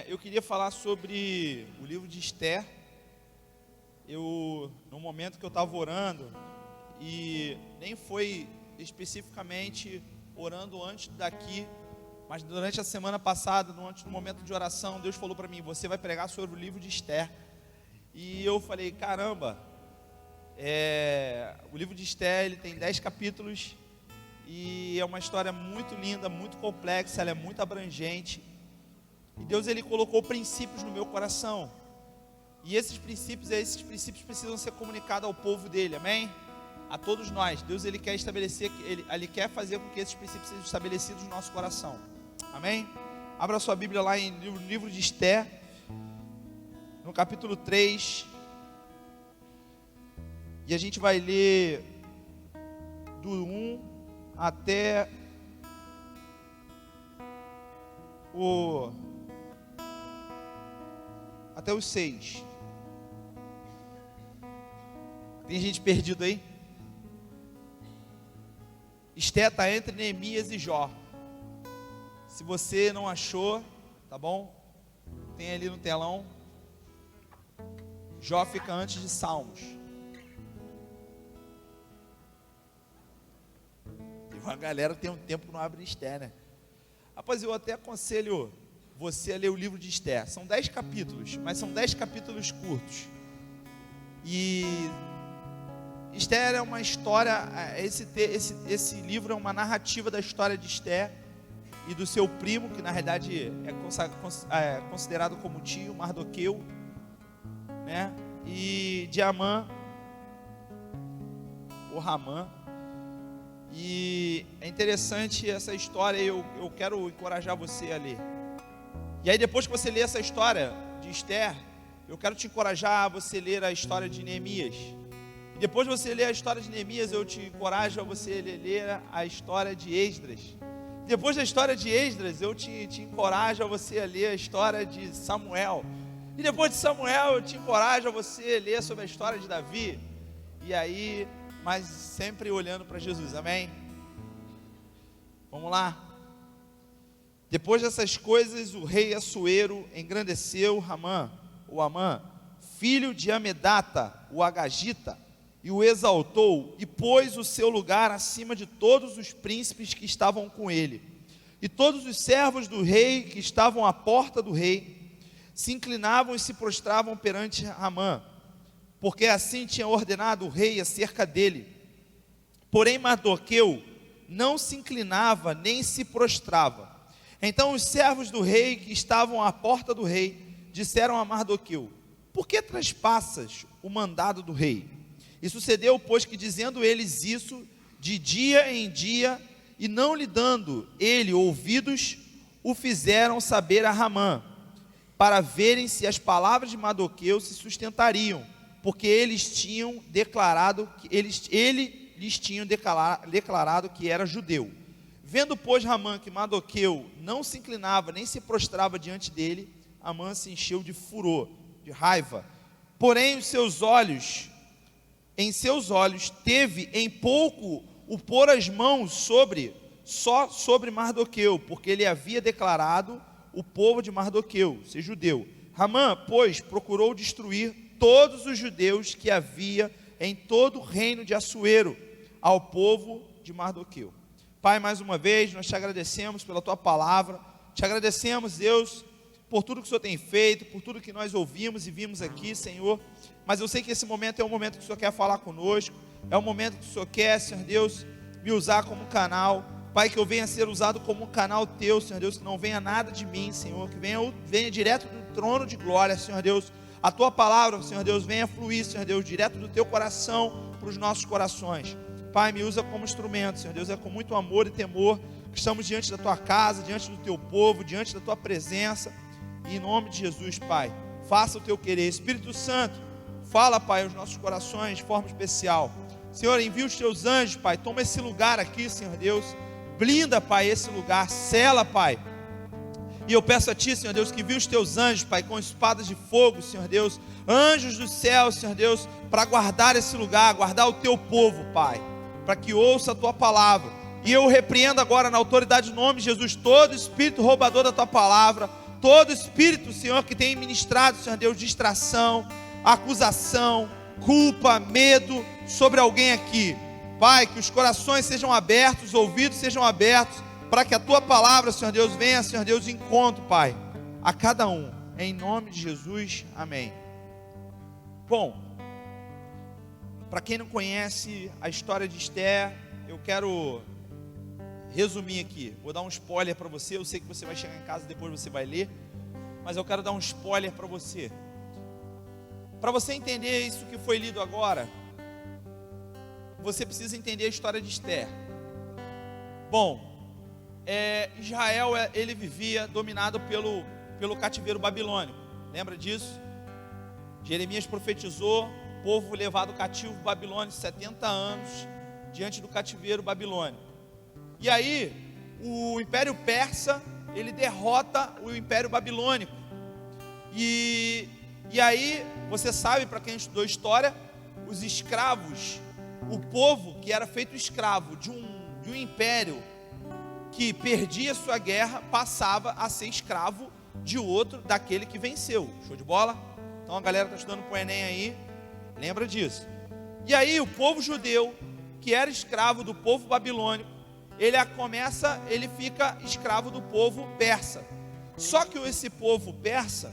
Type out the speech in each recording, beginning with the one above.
Eu queria falar sobre o livro de Esther. No momento que eu estava orando, e nem foi especificamente orando antes daqui, mas durante a semana passada, no momento de oração, Deus falou para mim: você vai pregar sobre o livro de Esther. E eu falei: caramba, o livro de Esther, ele tem 10 capítulos, e é uma história muito linda, muito complexa, ela é muito abrangente. E Deus, ele colocou princípios no meu coração. E esses princípios precisam ser comunicados ao povo dele, amém? A todos nós. Deus, ele quer estabelecer, ele quer fazer com que esses princípios sejam estabelecidos no nosso coração, amém? Abra sua Bíblia lá no livro de Esther, no capítulo 3. E a gente vai ler do 1 até os 6. Tem gente perdido aí? Esther está entre Neemias e Jó. Se você não achou, tá bom? Tem ali no telão. Jó fica antes de Salmos. Tem uma galera que tem um tempo que não abre Esther, né? Rapaz, eu até aconselho você a ler o livro de Esther. São 10 capítulos, mas são 10 capítulos curtos. E Esther é uma história, esse livro é uma narrativa da história de Esther e do seu primo, que na realidade é considerado como tio, Mardoqueu, né? E de Amã, ou Ramã. E é interessante essa história, eu quero encorajar você a ler. E aí, depois que você ler essa história de Esther, eu quero te encorajar a você ler a história de Neemias. E depois de você ler a história de Neemias, eu te encorajo a você ler a história de Esdras. E depois da história de Esdras, eu te encorajo a você a ler a história de Samuel. E depois de Samuel, eu te encorajo a você ler sobre a história de Davi. E aí, mas sempre olhando para Jesus, amém? Vamos lá. Depois dessas coisas, o rei Assuero engrandeceu Amã, filho de Amedata, o Agagita, e o exaltou, e pôs o seu lugar acima de todos os príncipes que estavam com ele. E todos os servos do rei que estavam à porta do rei se inclinavam e se prostravam perante Amã, porque assim tinha ordenado o rei acerca dele. Porém Mardoqueu não se inclinava nem se prostrava. Então os servos do rei que estavam à porta do rei disseram a Mardoqueu: por que transpassas o mandado do rei? E sucedeu, pois, que dizendo eles isso de dia em dia, e não lhe dando ele ouvidos, o fizeram saber a Ramã, para verem se as palavras de Mardoqueu se sustentariam, porque ele lhes tinha declarado que era judeu. Vendo, pois, Ramã que Mardoqueu não se inclinava nem se prostrava diante dele, Amã se encheu de furor, de raiva. Porém em seus olhos teve em pouco o pôr as mãos só sobre Mardoqueu, porque ele havia declarado o povo de Mardoqueu ser judeu. Ramã, pois, procurou destruir todos os judeus que havia em todo o reino de Assuero, ao povo de Mardoqueu. Pai, mais uma vez, nós te agradecemos pela tua palavra, te agradecemos, Deus, por tudo que o Senhor tem feito, por tudo que nós ouvimos e vimos aqui, Senhor. Mas eu sei que esse momento é um momento que o Senhor quer falar conosco, é um momento que o Senhor quer, Senhor Deus, me usar como canal. Pai, que eu venha ser usado como um canal teu, Senhor Deus, que não venha nada de mim, Senhor, que venha direto do trono de glória, Senhor Deus. A tua palavra, Senhor Deus, venha fluir, Senhor Deus, direto do teu coração para os nossos corações. Pai, me usa como instrumento, Senhor Deus, é com muito amor e temor que estamos diante da tua casa, diante do teu povo, diante da tua presença. E em nome de Jesus, Pai, faça o teu querer. Espírito Santo, fala, Pai, aos nossos corações de forma especial. Senhor, envia os teus anjos, Pai, toma esse lugar aqui, Senhor Deus, blinda, Pai, esse lugar, sela, Pai. E eu peço a Ti, Senhor Deus, que envie os teus anjos, Pai, com espadas de fogo, Senhor Deus, anjos do céu, Senhor Deus, para guardar esse lugar, guardar o teu povo, Pai, para que ouça a tua palavra. E eu repreendo agora, na autoridade do nome de Jesus, todo espírito roubador da tua palavra, todo espírito, Senhor, que tem ministrado, Senhor Deus, distração, acusação, culpa, medo sobre alguém aqui. Pai, que os corações sejam abertos, os ouvidos sejam abertos, para que a Tua palavra, Senhor Deus, venha, Senhor Deus, de encontro, Pai, a cada um. Em nome de Jesus, amém. Bom, para quem não conhece a história de Esther, eu quero resumir aqui. Vou dar um spoiler para você. Eu sei que você vai chegar em casa, depois você vai ler, mas eu quero dar um spoiler para você. Para você entender isso que foi lido agora, você precisa entender a história de Esther. Bom, Israel, ele vivia dominado pelo cativeiro babilônico. Lembra disso? Jeremias profetizou, o povo levado cativo babilônico 70 anos diante do cativeiro babilônico. E aí, o Império Persa, ele derrota o Império Babilônico. E aí, você sabe, para quem estudou história, os escravos, o povo que era feito escravo de um império que perdia sua guerra, passava a ser escravo de outro, daquele que venceu. Show de bola? Então a galera está estudando para o Enem aí, lembra disso. E aí o povo judeu, que era escravo do povo babilônico, ele fica escravo do povo persa. Só que esse povo persa,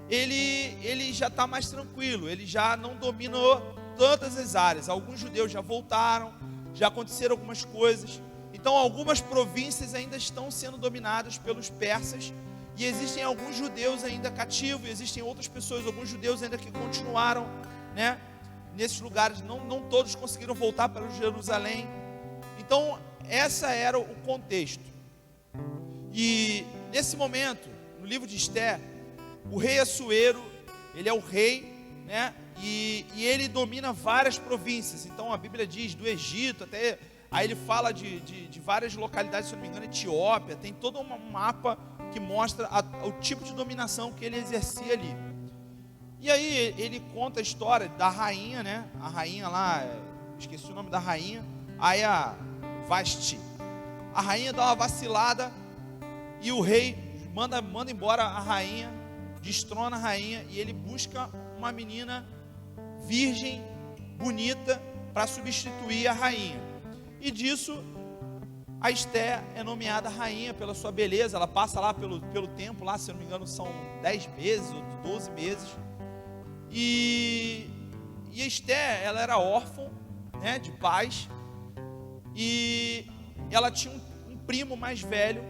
ele já está mais tranquilo, ele já não dominou tantas as áreas. Alguns judeus já voltaram, já aconteceram algumas coisas. Então algumas províncias ainda estão sendo dominadas pelos persas, e existem alguns judeus ainda cativos, e existem outras pessoas, alguns judeus ainda que continuaram, né, nesses lugares. Não todos conseguiram voltar para Jerusalém. Então essa era o contexto. E nesse momento, no livro de Esther, o rei Assuero, ele é o rei, né, e ele domina várias províncias. Então a Bíblia diz do Egito até, aí ele fala de várias localidades, se não me engano, Etiópia. Tem todo um mapa que mostra o tipo de dominação que ele exercia ali. E aí ele conta a história da rainha, né? A rainha lá, esqueci o nome da rainha, aí a Vasti. A rainha dá uma vacilada e o rei manda embora a rainha, destrona a rainha, e ele busca uma menina virgem, bonita, para substituir a rainha. E disso, a Esther é nomeada rainha pela sua beleza. Ela passa lá pelo tempo, lá, se eu não me engano, são 10 meses ou 12 meses. E Esther, ela era órfã, né, de pais, e ela tinha um primo mais velho,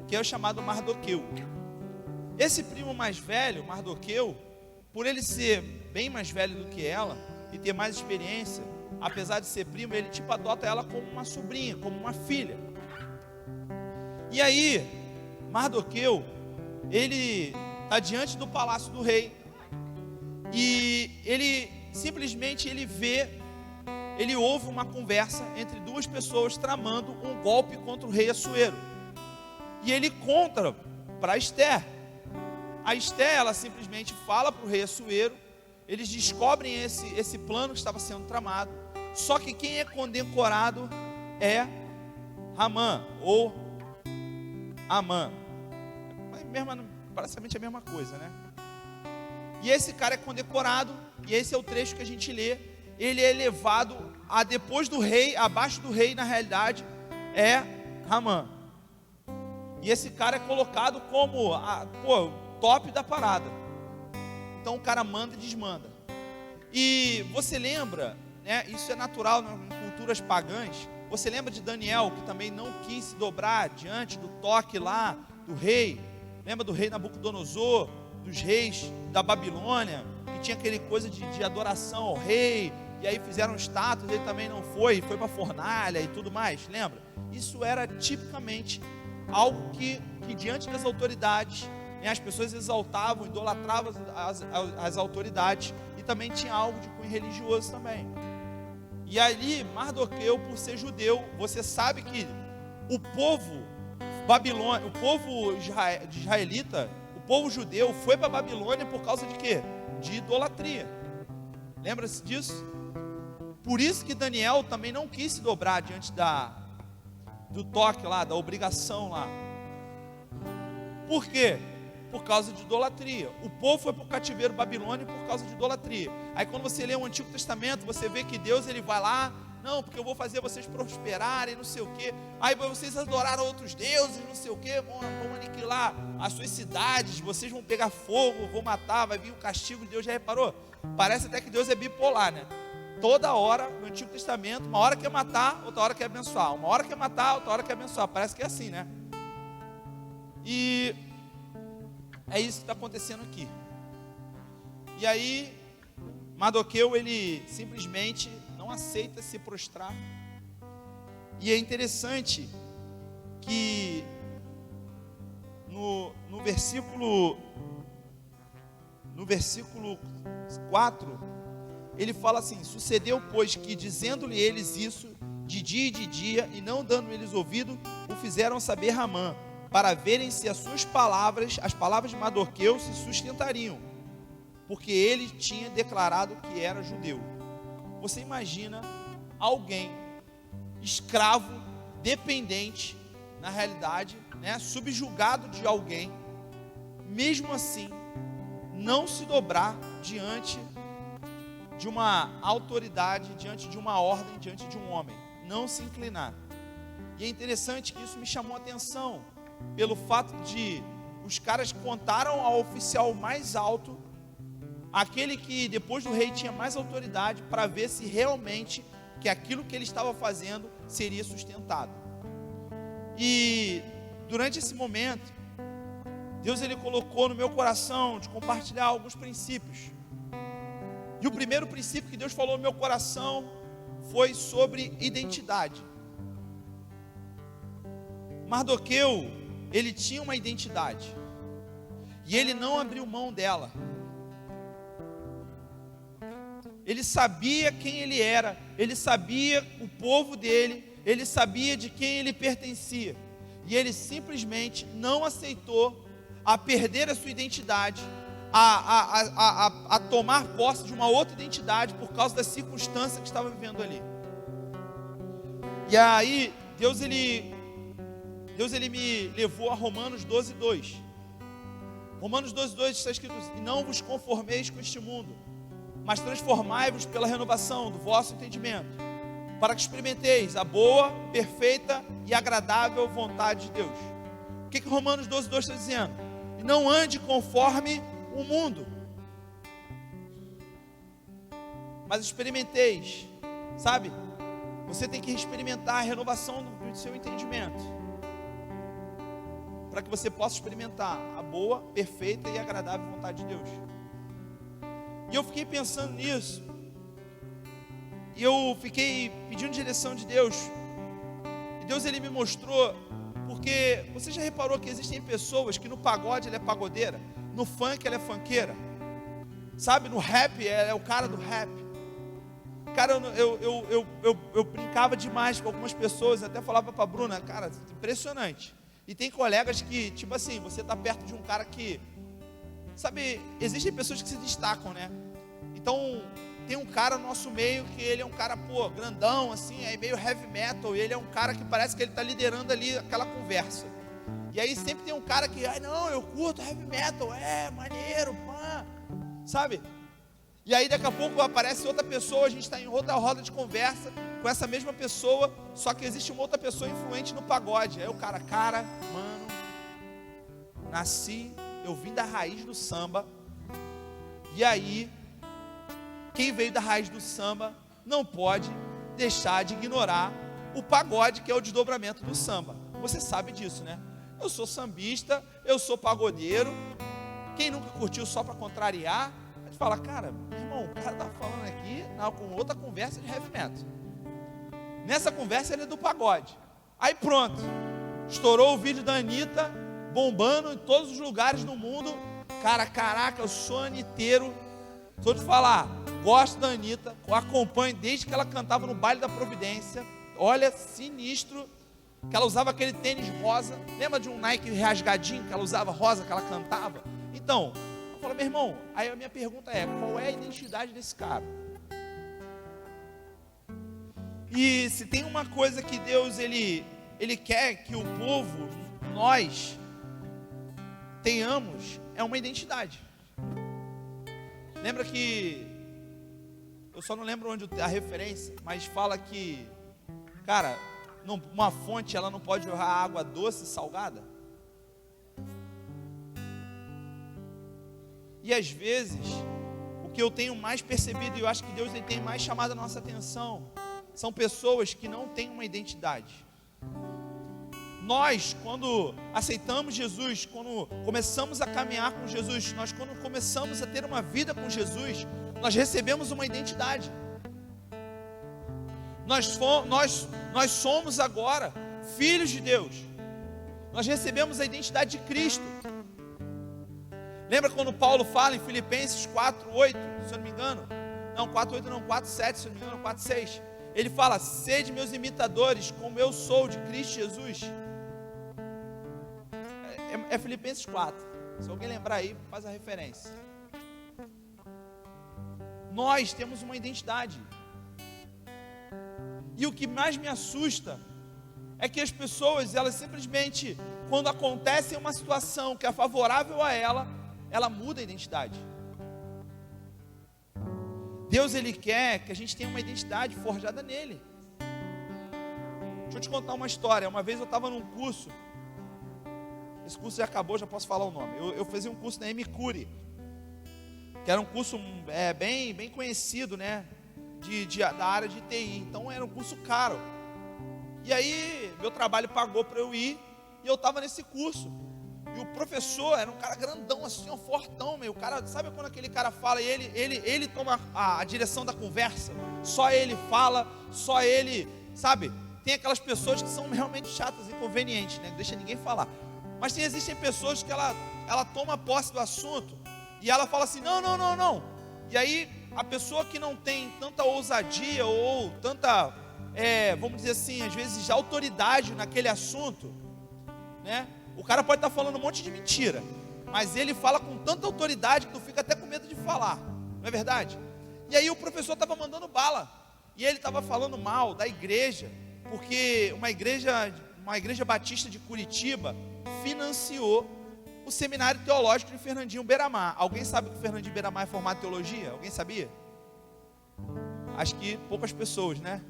que é o chamado Mardoqueu. Esse primo mais velho, Mardoqueu, por ele ser bem mais velho do que ela e ter mais experiência, apesar de ser primo, ele tipo adota ela como uma sobrinha, como uma filha. E aí, Mardoqueu, ele está diante do palácio do rei, e ele simplesmente ele ouve uma conversa entre duas pessoas tramando um golpe contra o rei Assuero. E ele conta para Esther. A Esther, ela simplesmente fala para o rei Assuero. Eles descobrem esse plano que estava sendo tramado. Só que quem é condecorado é Hamã ou Amã. Praticamente a mesma coisa, né? E esse cara é condecorado, e esse é o trecho que a gente lê. Ele é elevado a depois do rei, abaixo do rei, na realidade, é Hamã. E esse cara é colocado como o top da parada. Então o cara manda e desmanda. E você lembra, né, isso é natural em culturas pagãs. Você lembra de Daniel, que também não quis se dobrar diante do toque lá do rei? Lembra do rei Nabucodonosor, dos reis da Babilônia, que tinha aquele coisa de adoração ao rei, e aí fizeram estátuas, ele também não foi para a fornalha e tudo mais, lembra? Isso era tipicamente algo que diante das autoridades, né, as pessoas exaltavam, idolatravam as autoridades, e também tinha algo de cunho religioso também. E ali, Mardoqueu, por ser judeu, você sabe que o povo Babilônia, o povo israelita, o povo judeu foi para a Babilônia por causa de quê? De idolatria. Lembra-se disso? Por isso que Daniel também não quis se dobrar diante do toque lá, da obrigação lá. Por quê? Por causa de idolatria. O povo foi para o cativeiro babilônico por causa de idolatria. Aí quando você lê o Antigo Testamento, você vê que Deus ele vai lá, não, porque eu vou fazer vocês prosperarem, não sei o quê. Aí vocês adoraram outros deuses, não sei o quê, vão aniquilar as suas cidades, vocês vão pegar fogo, vão matar, vai vir o castigo de Deus. Já reparou? Parece até que Deus é bipolar, né? Toda hora, no Antigo Testamento, uma hora quer matar, outra hora quer abençoar. Uma hora quer matar, outra hora quer abençoar. Parece que é assim, né? E é isso que está acontecendo aqui. E aí, Mardoqueu, ele simplesmente não aceita se prostrar. E é interessante que no versículo 4, ele fala assim: sucedeu, pois, que dizendo-lhe eles isso de dia, e não dando eles ouvido, o fizeram saber Ramã, para verem se as suas palavras, as palavras de Mardoqueu, se sustentariam, porque ele tinha declarado que era judeu. Você imagina alguém escravo, dependente, na realidade, né, subjugado de alguém, mesmo assim, não se dobrar diante de uma autoridade, diante de uma ordem, diante de um homem, não se inclinar. E é interessante que isso me chamou a atenção, pelo fato de os caras contaram ao oficial mais alto, aquele que depois do rei tinha mais autoridade, para ver se realmente que aquilo que ele estava fazendo seria sustentado. E durante esse momento, Deus ele colocou no meu coração de compartilhar alguns princípios. E o primeiro princípio que Deus falou no meu coração foi sobre identidade. Mardoqueu, ele tinha uma identidade, e ele não abriu mão dela. Ele sabia quem ele era, ele sabia o povo dele, ele sabia de quem ele pertencia, e ele simplesmente não aceitou a perder a sua identidade, a tomar posse de uma outra identidade por causa da circunstância que estava vivendo ali. E aí Deus ele me levou a Romanos 12:2. Romanos 12:2 está escrito: e não vos conformeis com este mundo, mas transformai-vos pela renovação do vosso entendimento, para que experimenteis a boa, perfeita e agradável vontade de Deus. O que Romanos 12:2 está dizendo? E não ande conforme o mundo, mas experimenteis, sabe? Você tem que experimentar a renovação do seu entendimento, para que você possa experimentar a boa, perfeita e agradável vontade de Deus. E eu fiquei pensando nisso, e eu fiquei pedindo direção de Deus, e Deus ele me mostrou, porque você já reparou que existem pessoas que no pagode ela é pagodeira, no funk ela é funkeira, sabe, no rap ela é o cara do rap. Cara, eu brincava demais com algumas pessoas, até falava para a Bruna, cara, impressionante. E tem colegas que, tipo assim, você está perto de um cara que, sabe, existem pessoas que se destacam, né? Então, tem um cara no nosso meio que ele é um cara, pô, grandão, assim, aí meio heavy metal, e ele é um cara que parece que ele está liderando ali aquela conversa. E aí sempre tem um cara que, ai não, eu curto heavy metal, é, maneiro, pá, sabe? E aí daqui a pouco aparece outra pessoa, a gente está em outra roda de conversa com essa mesma pessoa, só que existe uma outra pessoa influente no pagode. Aí o cara, mano, eu vim da raiz do samba, e aí, quem veio da raiz do samba não pode deixar de ignorar o pagode, que é o desdobramento do samba. Você sabe disso, né? Eu sou sambista, eu sou pagodeiro. Quem nunca curtiu só para contrariar? A gente fala, cara, meu irmão, o cara tá falando aqui com outra conversa de heavy metal. Nessa conversa ele é do pagode. Aí pronto, estourou o vídeo da Anitta, bombando em todos os lugares do mundo. Cara, caraca, eu sou aniteiro. Só te falar, gosto da Anitta, acompanho desde que ela cantava no Baile da Providência. Olha, sinistro, que ela usava aquele tênis rosa. Lembra de um Nike rasgadinho que ela usava rosa, que ela cantava? Então, eu falo, meu irmão, aí a minha pergunta é, qual é a identidade desse cara? E se tem uma coisa que Deus, ele quer que o povo, nós, tenhamos é uma identidade. Lembra que, eu só não lembro onde a referência, mas fala que, cara, uma fonte ela não pode jorrar água doce e salgada. E às vezes, o que eu tenho mais percebido, e eu acho que Deus ele tem mais chamado a nossa atenção, são pessoas que não têm uma identidade. Nós, quando aceitamos Jesus, quando começamos a caminhar com Jesus, quando começamos a ter uma vida com Jesus, nós recebemos uma identidade. Nós somos agora filhos de Deus. Nós recebemos a identidade de Cristo. Lembra quando Paulo fala em Filipenses 4:8, se eu não me engano? Não, 4:8 não, 4:7, se eu não me engano, 4:6. Ele fala: sede meus imitadores, como eu sou de Cristo Jesus. É Filipenses 4. Se alguém lembrar aí, faz a referência. Nós temos uma identidade. E o que mais me assusta é que as pessoas, elas simplesmente, quando acontece uma situação que é favorável a ela muda a identidade. Deus, Ele quer que a gente tenha uma identidade forjada nele. Deixa eu te contar uma história. Uma vez eu estava num curso. Esse curso já acabou, já posso falar o nome. Eu fazia um curso na M-Cure, que era um curso bem conhecido, né? Da área de TI. Então era um curso caro. E aí, meu trabalho pagou para eu ir. E eu estava nesse curso. E o professor era um cara grandão, assim, um fortão, meu. O cara, sabe quando aquele cara fala e ele toma a direção da conversa? Só ele fala, só ele, sabe? Tem aquelas pessoas que são realmente chatas, inconvenientes, né? Não deixa ninguém falar. Mas existem pessoas que ela toma posse do assunto e ela fala assim, não. E aí, a pessoa que não tem tanta ousadia ou tanta, vamos dizer assim, às vezes autoridade naquele assunto, né? O cara pode estar falando um monte de mentira, mas ele fala com tanta autoridade que tu fica até com medo de falar, não é verdade? E aí o professor estava mandando bala, e ele estava falando mal da igreja, porque uma igreja batista de Curitiba financiou o seminário teológico de Fernandinho Beiramar. Alguém sabe que o Fernandinho Beiramar é formado em teologia? Alguém sabia? Acho que poucas pessoas, né?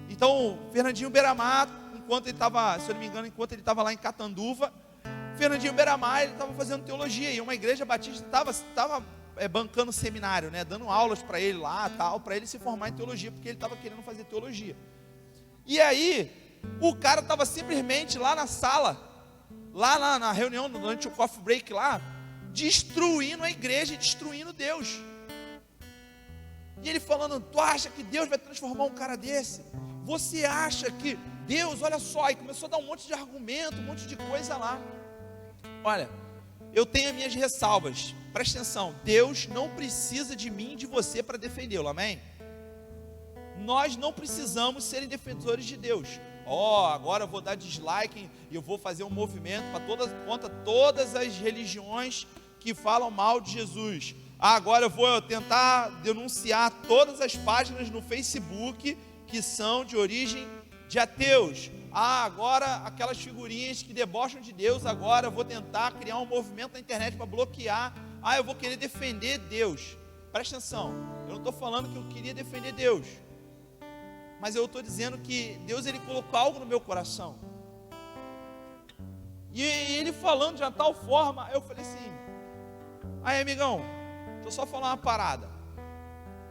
Então, Fernandinho Beiramar, enquanto ele estava, se eu não me engano, enquanto ele estava lá em Catanduva, Fernandinho Beiramar, ele estava fazendo teologia, e uma igreja batista estava bancando seminário, né? Dando aulas para ele lá, tal, para ele se formar em teologia, porque ele estava querendo fazer teologia. E aí, o cara estava simplesmente lá na sala, lá na reunião, durante o coffee break lá, destruindo a igreja e destruindo Deus. E ele falando, tu acha que Deus vai transformar um cara desse? Você acha que Deus, olha só, e começou a dar um monte de argumento, um monte de coisa lá. Olha, eu tenho as minhas ressalvas, presta atenção, Deus não precisa de mim e de você para defendê-lo, amém? Nós não precisamos serem defensores de Deus. Agora eu vou dar dislike e eu vou fazer um movimento contra todas as religiões que falam mal de Jesus. Agora eu vou tentar denunciar todas as páginas no Facebook que são de origem de ateus. Agora aquelas figurinhas que debocham de Deus, agora eu vou tentar criar um movimento na internet para bloquear. Eu vou querer defender Deus. Presta atenção, eu não estou falando que eu queria defender Deus, mas eu estou dizendo que Deus, Ele colocou algo no meu coração. E Ele falando de tal forma, eu falei assim, amigão, deixa eu só falar uma parada.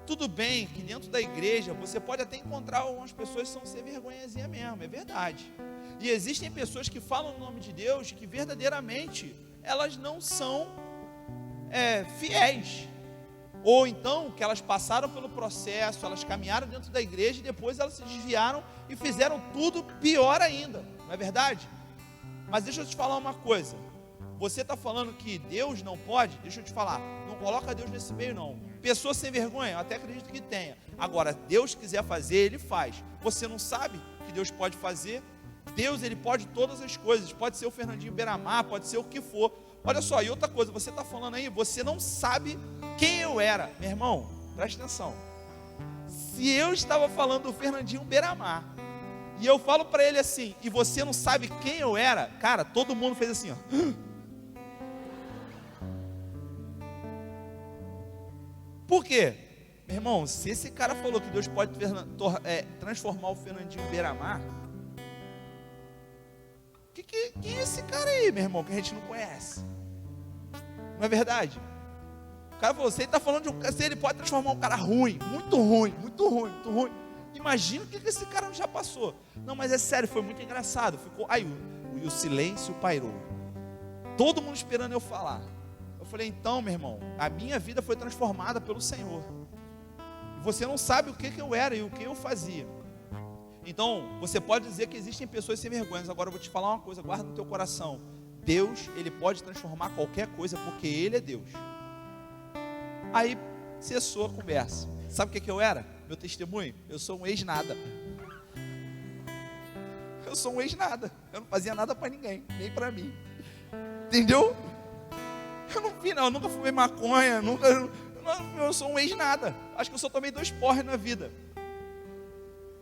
Tudo bem que dentro da igreja você pode até encontrar algumas pessoas que são sem vergonhazinha mesmo, é verdade. E existem pessoas que falam no nome de Deus que verdadeiramente elas não são fiéis. Ou então que elas passaram pelo processo, elas caminharam dentro da igreja e depois elas se desviaram e fizeram tudo pior ainda, não é verdade? Mas deixa eu te falar uma coisa, você está falando que Deus não pode? Deixa eu te falar, não coloca Deus nesse meio não. Pessoa sem vergonha, eu até acredito que tenha. Agora, Deus quiser fazer, Ele faz. Você não sabe que Deus pode fazer? Deus, Ele pode todas as coisas, pode ser o Fernandinho Beiramar, pode ser o que for. Olha só, e outra coisa, você está falando aí, você não sabe quem eu era. Meu irmão, presta atenção. Se eu estava falando do Fernandinho Beiramar, e eu falo para ele assim, e você não sabe quem eu era, cara, todo mundo fez assim, ó. Por quê? Meu irmão, se esse cara falou que Deus pode transformar o Fernandinho Beiramar, quem é esse cara aí, meu irmão, que a gente não conhece? Não é verdade? O cara falou, se ele está falando de se ele pode transformar um cara ruim, muito ruim, muito ruim, muito ruim. Imagina o que esse cara já passou. Não, mas é sério, foi muito engraçado. Ficou, aí o silêncio pairou. Todo mundo esperando eu falar. Eu falei, então, meu irmão, a minha vida foi transformada pelo Senhor. Você não sabe o que eu era e o que eu fazia. Então, você pode dizer que existem pessoas sem vergonhas. Agora eu vou te falar uma coisa, guarda no teu coração. Deus, Ele pode transformar qualquer coisa, porque Ele é Deus. Aí, cessou a conversa. Sabe o que eu era? Meu testemunho? Eu sou um ex-nada. Eu sou um ex-nada. Eu não fazia nada para ninguém, nem para mim. Entendeu? Eu nunca fumei maconha, eu sou um ex-nada. Acho que eu só tomei 2 porres na vida.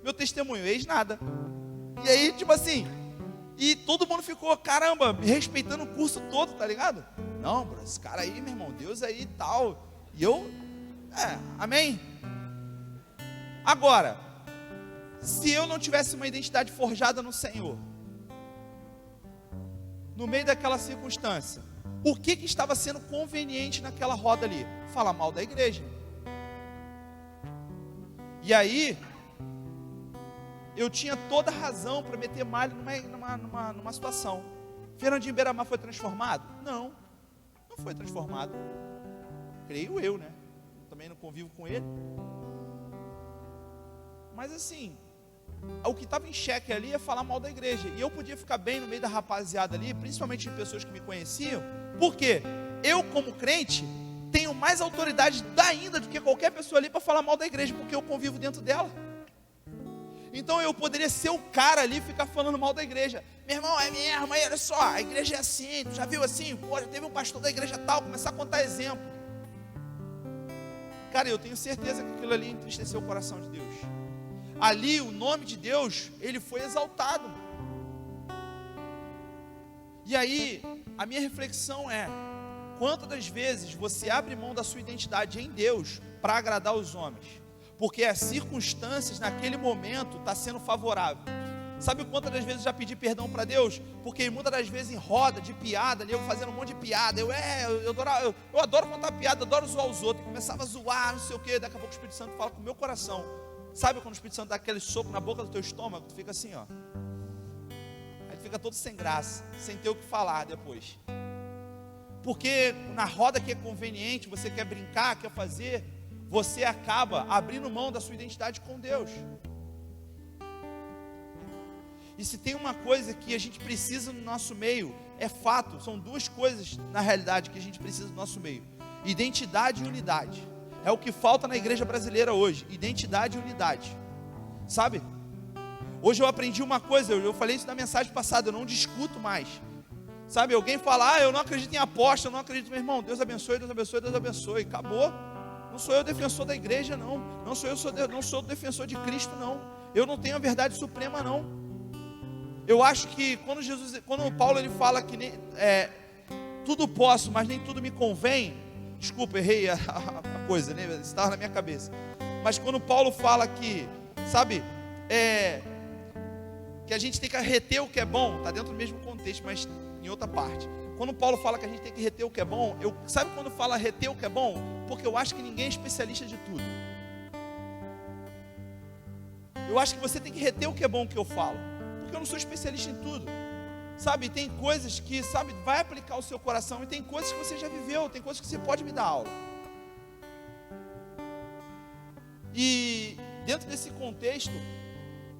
Meu testemunho, ex-nada. E aí, tipo assim, e todo mundo ficou, caramba, me respeitando o curso todo, tá ligado? Não, bro, esse cara aí, meu irmão, Deus aí e tal. E eu, amém? Agora, se eu não tivesse uma identidade forjada no Senhor, no meio daquela circunstância, o que estava sendo conveniente naquela roda ali? Falar mal da igreja. E aí, eu tinha toda a razão para meter malho numa situação. Fernandinho Beiramar foi transformado? Não foi transformado. Creio eu, né? Também não convivo com ele. Mas assim, o que estava em xeque ali é falar mal da igreja. E eu podia ficar bem no meio da rapaziada ali, principalmente de pessoas que me conheciam, porque eu, como crente, tenho mais autoridade ainda do que qualquer pessoa ali para falar mal da igreja, porque eu convivo dentro dela. Então eu poderia ser o cara ali e ficar falando mal da igreja. Meu irmão, é mesmo, aí olha só, a igreja é assim, tu já viu assim? Pô, já teve um pastor da igreja tal, começar a contar exemplo. Cara, eu tenho certeza que aquilo ali entristeceu o coração de Deus. Ali o nome de Deus, ele foi exaltado. E aí, a minha reflexão é: quantas das vezes você abre mão da sua identidade em Deus para agradar os homens? Porque as circunstâncias naquele momento estão sendo favorável. Sabe quantas das vezes eu já pedi perdão para Deus? Porque muitas das vezes em roda de piada, ali eu fazendo um monte de piada, eu adoro contar piada, adoro zoar os outros, começava a zoar, não sei o que, daqui a pouco o Espírito Santo fala com o meu coração. Sabe quando o Espírito Santo dá aquele soco na boca do teu estômago, tu fica assim, ó. Aí tu fica todo sem graça, sem ter o que falar depois. Porque na roda que é conveniente, você quer brincar, quer fazer, você acaba abrindo mão da sua identidade com Deus. E se tem uma coisa que a gente precisa no nosso meio, é fato, são 2 coisas na realidade que a gente precisa no nosso meio: identidade e unidade. É o que falta na igreja brasileira hoje, identidade e unidade. Sabe? Hoje eu aprendi uma coisa, eu falei isso na mensagem passada, eu não discuto mais. Sabe, alguém fala, eu não acredito em aposta, eu não acredito, meu irmão, Deus abençoe, Deus abençoe, Deus abençoe, acabou. Não sou eu defensor da igreja, não. Não sou o defensor de Cristo, não. Eu não tenho a verdade suprema, não. Eu acho que quando Paulo ele fala que tudo posso, mas nem tudo me convém. Desculpa, errei a coisa, né? Estava na minha cabeça. Mas quando Paulo fala que, sabe, que a gente tem que reter o que é bom, está dentro do mesmo contexto, mas em outra parte. Quando Paulo fala que a gente tem que reter o que é bom, sabe quando fala reter o que é bom? Porque eu acho que ninguém é especialista de tudo. Eu acho que você tem que reter o que é bom que eu falo, porque eu não sou especialista em tudo. Sabe, tem coisas que, sabe, vai aplicar o seu coração, e tem coisas que você já viveu, tem coisas que você pode me dar aula. E dentro desse contexto,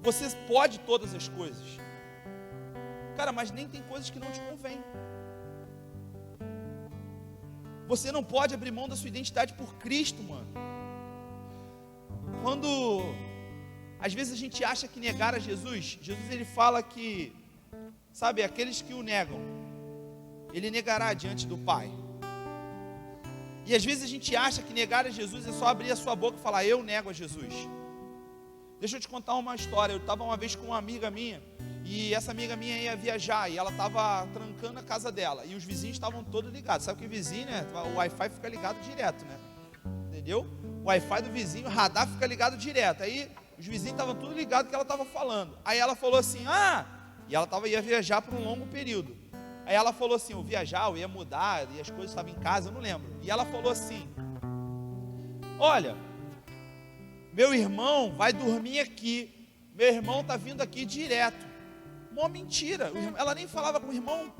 você pode todas as coisas. Cara, mas nem tem coisas que não te convêm. Você não pode abrir mão da sua identidade por Cristo, mano. Quando às vezes a gente acha que negar a Jesus ele fala que, sabe, aqueles que o negam, ele negará diante do Pai. E às vezes a gente acha que negar a Jesus é só abrir a sua boca e falar, eu nego a Jesus. Deixa eu te contar uma história. Eu estava uma vez com uma amiga minha, e essa amiga minha ia viajar, e ela estava trancando a casa dela, e os vizinhos estavam todos ligados. Sabe que vizinho, né? O Wi-Fi fica ligado direto, né? entendeu? O Wi-Fi do vizinho, o radar fica ligado direto. Aí os vizinhos estavam tudo ligados que ela estava falando. Aí ela falou assim, e ela ia viajar por um longo período. Aí ela falou assim, eu viajar, eu ia mudar, e as coisas estavam em casa, eu não lembro. E ela falou assim, olha, meu irmão vai dormir aqui, meu irmão está vindo aqui direto. Uma mentira, ela nem falava com o irmão,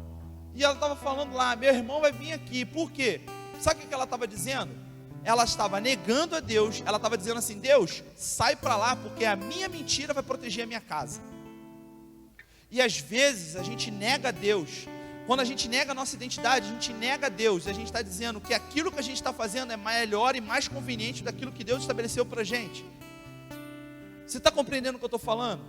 e ela estava falando lá, meu irmão vai vir aqui, por quê? Sabe o que ela estava dizendo? Ela estava negando a Deus, ela estava dizendo assim, Deus, sai para lá, porque a minha mentira vai proteger a minha casa. E às vezes a gente nega a Deus. Quando a gente nega a nossa identidade, a gente nega a Deus. A gente está dizendo que aquilo que a gente está fazendo é melhor e mais conveniente daquilo que Deus estabeleceu para a gente. Você está compreendendo o que eu estou falando?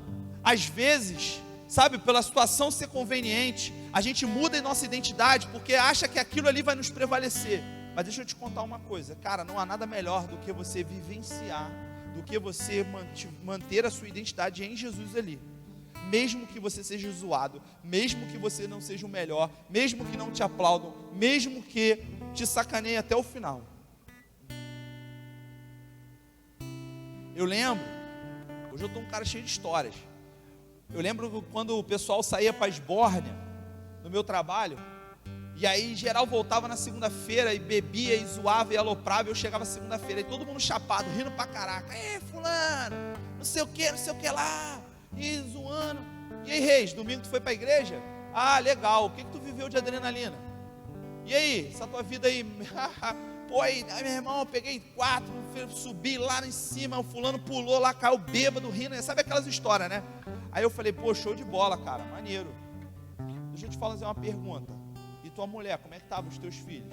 Às vezes, sabe, pela situação ser conveniente, a gente muda a nossa identidade porque acha que aquilo ali vai nos prevalecer. Mas deixa eu te contar uma coisa, cara, não há nada melhor do que você vivenciar, do que você manter a sua identidade em Jesus ali. Mesmo que você seja zoado, mesmo que você não seja o melhor, mesmo que não te aplaudam, mesmo que te sacaneiem até o final. Eu lembro, hoje eu estou um cara cheio de histórias. Eu lembro quando o pessoal saía para a esbórnia, no meu trabalho, e aí geral voltava na segunda-feira e bebia e zoava e aloprava, e eu chegava segunda-feira e todo mundo chapado, rindo pra caraca, fulano, não sei o que lá, e zoando. E aí, Reis, domingo tu foi para a igreja? Legal, o que tu viveu de adrenalina? E aí, essa tua vida aí? Pô, aí, meu irmão, eu peguei 4, subi lá em cima, o fulano pulou lá, caiu bêbado, rindo, sabe aquelas histórias, né? Aí eu falei, pô, show de bola, cara, maneiro. Deixa eu te fazer uma pergunta. E tua mulher, como é que estavam os teus filhos?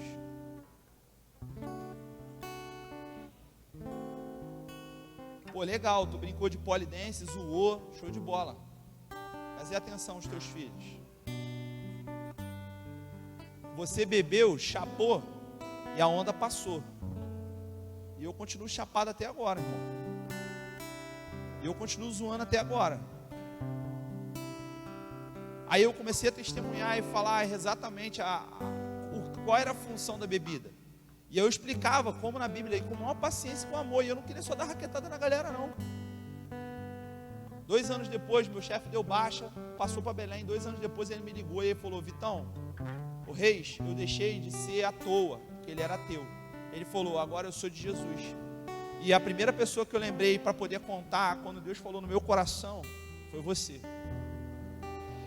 Pô, legal, tu brincou de polidense, zoou, show de bola. Mas e atenção aos teus filhos? Você bebeu, chapou, e a onda passou. E eu continuo chapado até agora, irmão. E eu continuo zoando até agora. Aí eu comecei a testemunhar e falar exatamente qual era a função da bebida. E eu explicava como na Bíblia, e com maior paciência e com amor. E eu não queria só dar raquetada na galera, não. 2 anos depois, meu chefe deu baixa, passou para Belém. 2 anos depois ele me ligou e ele falou, Vitão, o Reis, eu deixei de ser à toa, porque ele era ateu. Ele falou, agora eu sou de Jesus. E a primeira pessoa que eu lembrei para poder contar, quando Deus falou no meu coração, foi você.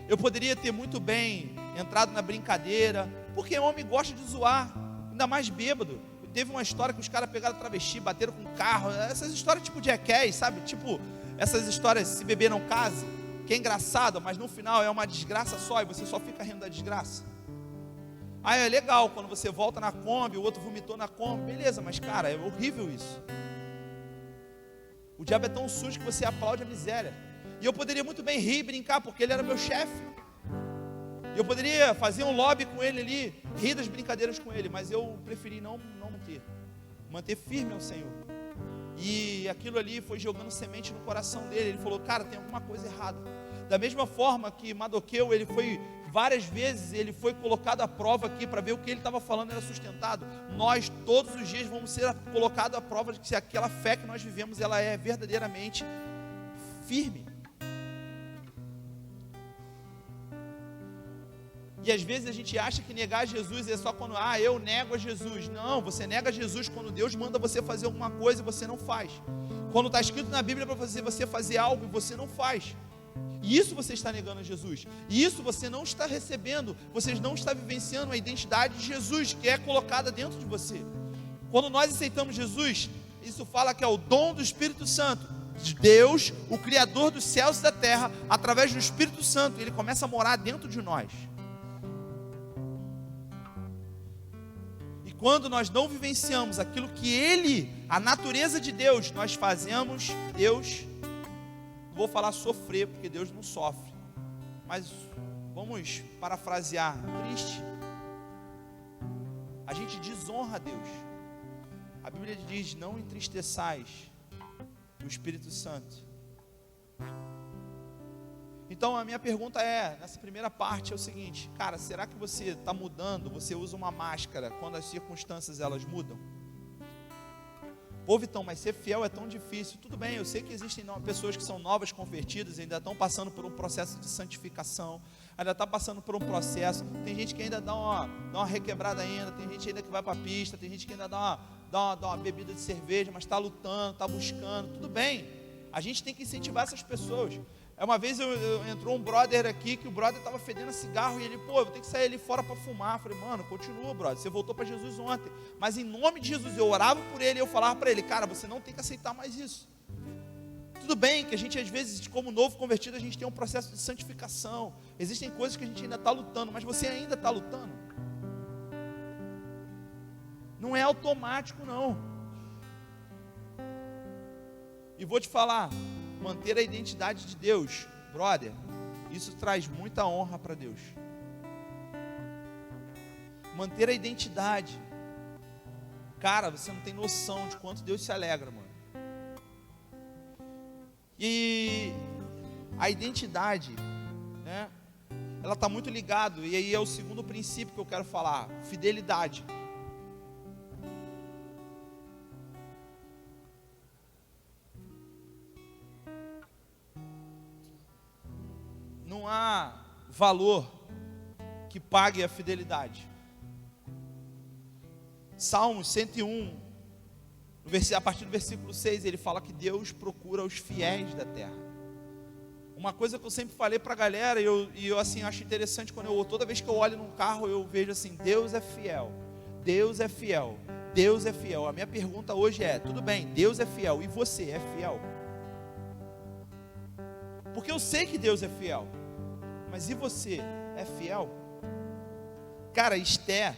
Eu poderia ter muito bem entrado na brincadeira, porque homem gosta de zoar, ainda mais bêbado. Teve uma história que os caras pegaram travesti, bateram com carro, essas histórias tipo Jackass, sabe? Tipo, essas histórias, se beber não case, que é engraçado, mas no final é uma desgraça só, e você só fica rindo da desgraça. Aí é legal, quando você volta na Kombi, o outro vomitou na Kombi, beleza, mas cara, é horrível isso. O diabo é tão sujo que você aplaude a miséria. E eu poderia muito bem rir e brincar, porque ele era meu chefe. Eu poderia fazer um lobby com ele ali, rir das brincadeiras com ele, mas eu preferi não manter firme ao Senhor. E aquilo ali foi jogando semente no coração dele. Ele falou, cara, tem alguma coisa errada. Da mesma forma que Mardoqueu, ele foi várias vezes, ele foi colocado à prova aqui para ver o que ele estava falando era sustentado. Nós todos os dias vamos ser colocados à prova de que se aquela fé que nós vivemos, ela é verdadeiramente firme. E às vezes a gente acha que negar Jesus é só quando, eu nego a Jesus. Não, você nega Jesus quando Deus manda você fazer alguma coisa e você não faz. Quando está escrito na Bíblia para você fazer algo e você não faz. E isso você está negando a Jesus. E isso você não está recebendo, você não está vivenciando a identidade de Jesus, que é colocada dentro de você. Quando nós aceitamos Jesus, isso fala que é o dom do Espírito Santo. De Deus, o Criador dos céus e da terra, através do Espírito Santo, ele começa a morar dentro de nós. Quando nós não vivenciamos aquilo que Ele, a natureza de Deus, nós fazemos Deus, não vou falar sofrer, porque Deus não sofre, mas vamos parafrasear, triste. A gente desonra a Deus. A Bíblia diz, não entristeçais o Espírito Santo. Então a minha pergunta nessa primeira parte é o seguinte, cara, será que você está mudando, você usa uma máscara quando as circunstâncias elas mudam? Pô, Vitão, mas ser fiel é tão difícil. Tudo bem, eu sei que existem pessoas que são novas convertidas, ainda estão passando por um processo de santificação, ainda está passando por um processo. Tem gente que ainda dá uma requebrada ainda, tem gente ainda que vai para a pista, tem gente que ainda dá uma bebida de cerveja, mas está lutando, está buscando. Tudo bem, a gente tem que incentivar essas pessoas. Uma vez entrou um brother aqui, que o brother estava fedendo a cigarro, e ele, pô, eu vou ter que sair ali fora para fumar. Eu falei, mano, continua, brother, você voltou para Jesus ontem, mas em nome de Jesus, eu orava por ele, e eu falava para ele, cara, você não tem que aceitar mais isso. Tudo bem que a gente, às vezes, como novo convertido, a gente tem um processo de santificação, existem coisas que a gente ainda está lutando, mas você ainda está lutando? Não é automático, não. E vou te falar, manter a identidade de Deus, brother, isso traz muita honra para Deus. Manter a identidade, cara, você não tem noção de quanto Deus se alegra, mano. E a identidade, né, ela está muito ligado, e aí é o segundo princípio que eu quero falar, fidelidade. Não há valor que pague a fidelidade. Salmos 101, a partir do versículo 6, ele fala que Deus procura os fiéis da terra. Uma coisa que eu sempre falei para a galera, e eu assim, acho interessante, toda vez que eu olho num carro, eu vejo assim, Deus é fiel, Deus é fiel, Deus é fiel. A minha pergunta hoje é, tudo bem, Deus é fiel, e você é fiel? Porque eu sei que Deus é fiel, mas e você é fiel? Cara, Esther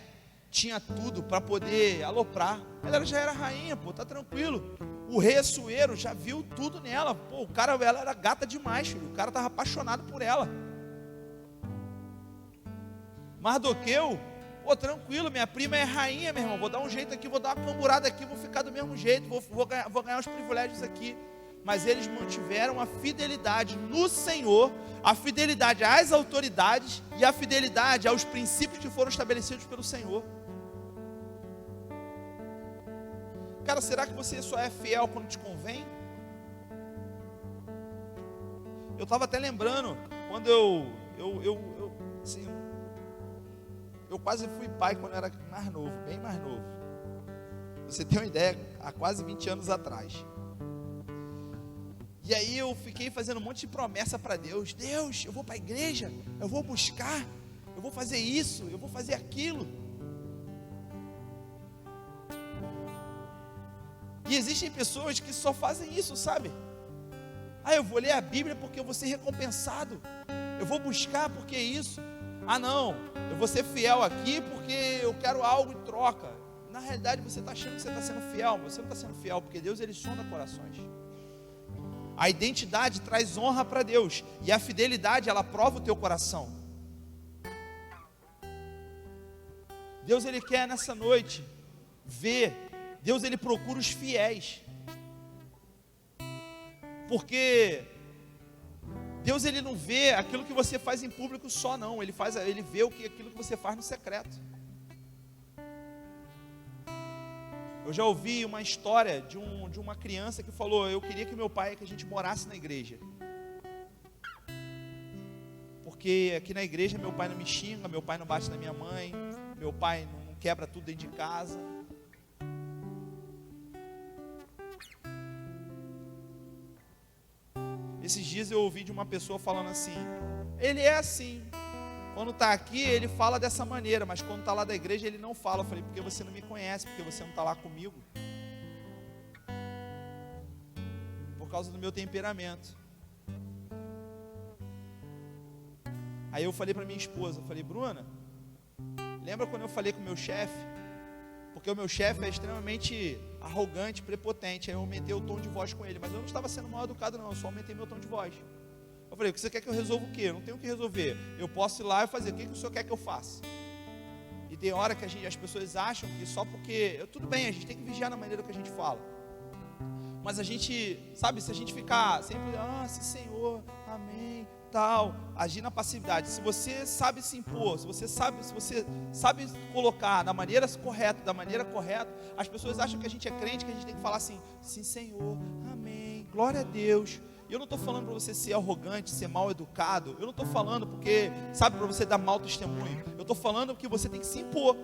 tinha tudo para poder aloprar. Ela já era rainha, pô, tá tranquilo. O rei Assuero já viu tudo nela. Pô, ela era gata demais, filho. O cara estava apaixonado por ela. Mardoqueu, pô, tranquilo, minha prima é rainha, meu irmão. Vou dar um jeito aqui, vou dar uma camburada aqui, vou ficar do mesmo jeito, vou ganhar os privilégios aqui. Mas eles mantiveram a fidelidade no Senhor, a fidelidade às autoridades e a fidelidade aos princípios que foram estabelecidos pelo Senhor. Cara, será que você só é fiel quando te convém? Eu estava até lembrando, quando eu quase fui pai quando eu era mais novo, bem mais novo. Você tem uma ideia, há quase 20 anos atrás. E aí eu fiquei fazendo um monte de promessa para Deus. Deus, eu vou para a igreja, eu vou buscar, eu vou fazer isso, eu vou fazer aquilo. E existem pessoas que só fazem isso, sabe? Eu vou ler a Bíblia porque eu vou ser recompensado. Eu vou buscar porque é isso. Não, eu vou ser fiel aqui porque eu quero algo em troca. Na realidade você está achando que você está sendo fiel, mas você não está sendo fiel, porque Deus, ele sonda corações. A identidade traz honra para Deus, e a fidelidade, ela prova o teu coração. Deus, ele quer nessa noite ver, Deus, ele procura os fiéis, porque Deus, ele não vê aquilo que você faz em público só, não, ele vê aquilo que você faz no secreto. Eu já ouvi uma história de uma criança que falou, eu queria que a gente morasse na igreja, porque aqui na igreja meu pai não me xinga, meu pai não bate na minha mãe, meu pai não quebra tudo dentro de casa. Esses dias eu ouvi de uma pessoa falando assim, ele é assim, quando está aqui ele fala dessa maneira, mas quando está lá da igreja ele não fala. Eu falei, porque você não me conhece, porque você não está lá comigo, por causa do meu temperamento. Aí eu falei para minha esposa, eu falei, Bruna, lembra quando eu falei com o meu chefe? Porque o meu chefe é extremamente arrogante, prepotente. Aí eu aumentei o tom de voz com ele, mas eu não estava sendo mal educado não, eu só aumentei meu tom de voz. Eu falei, você quer que eu resolva o quê? Eu não tenho o que resolver. Eu posso ir lá e fazer, o que o senhor quer que eu faça? E tem hora que as pessoas acham que só porque... tudo bem, a gente tem que vigiar na maneira que a gente fala. Mas a gente, sabe, se a gente ficar sempre, sim Senhor, amém, tal, agir na passividade. Se você sabe se impor, se você sabe colocar da maneira correta, as pessoas acham que a gente é crente, que a gente tem que falar assim: sim, Senhor, amém, glória a Deus. E eu não estou falando para você ser arrogante, ser mal educado. Eu não estou falando porque, sabe, para você dar mau testemunho. Eu estou falando que você tem que se impor.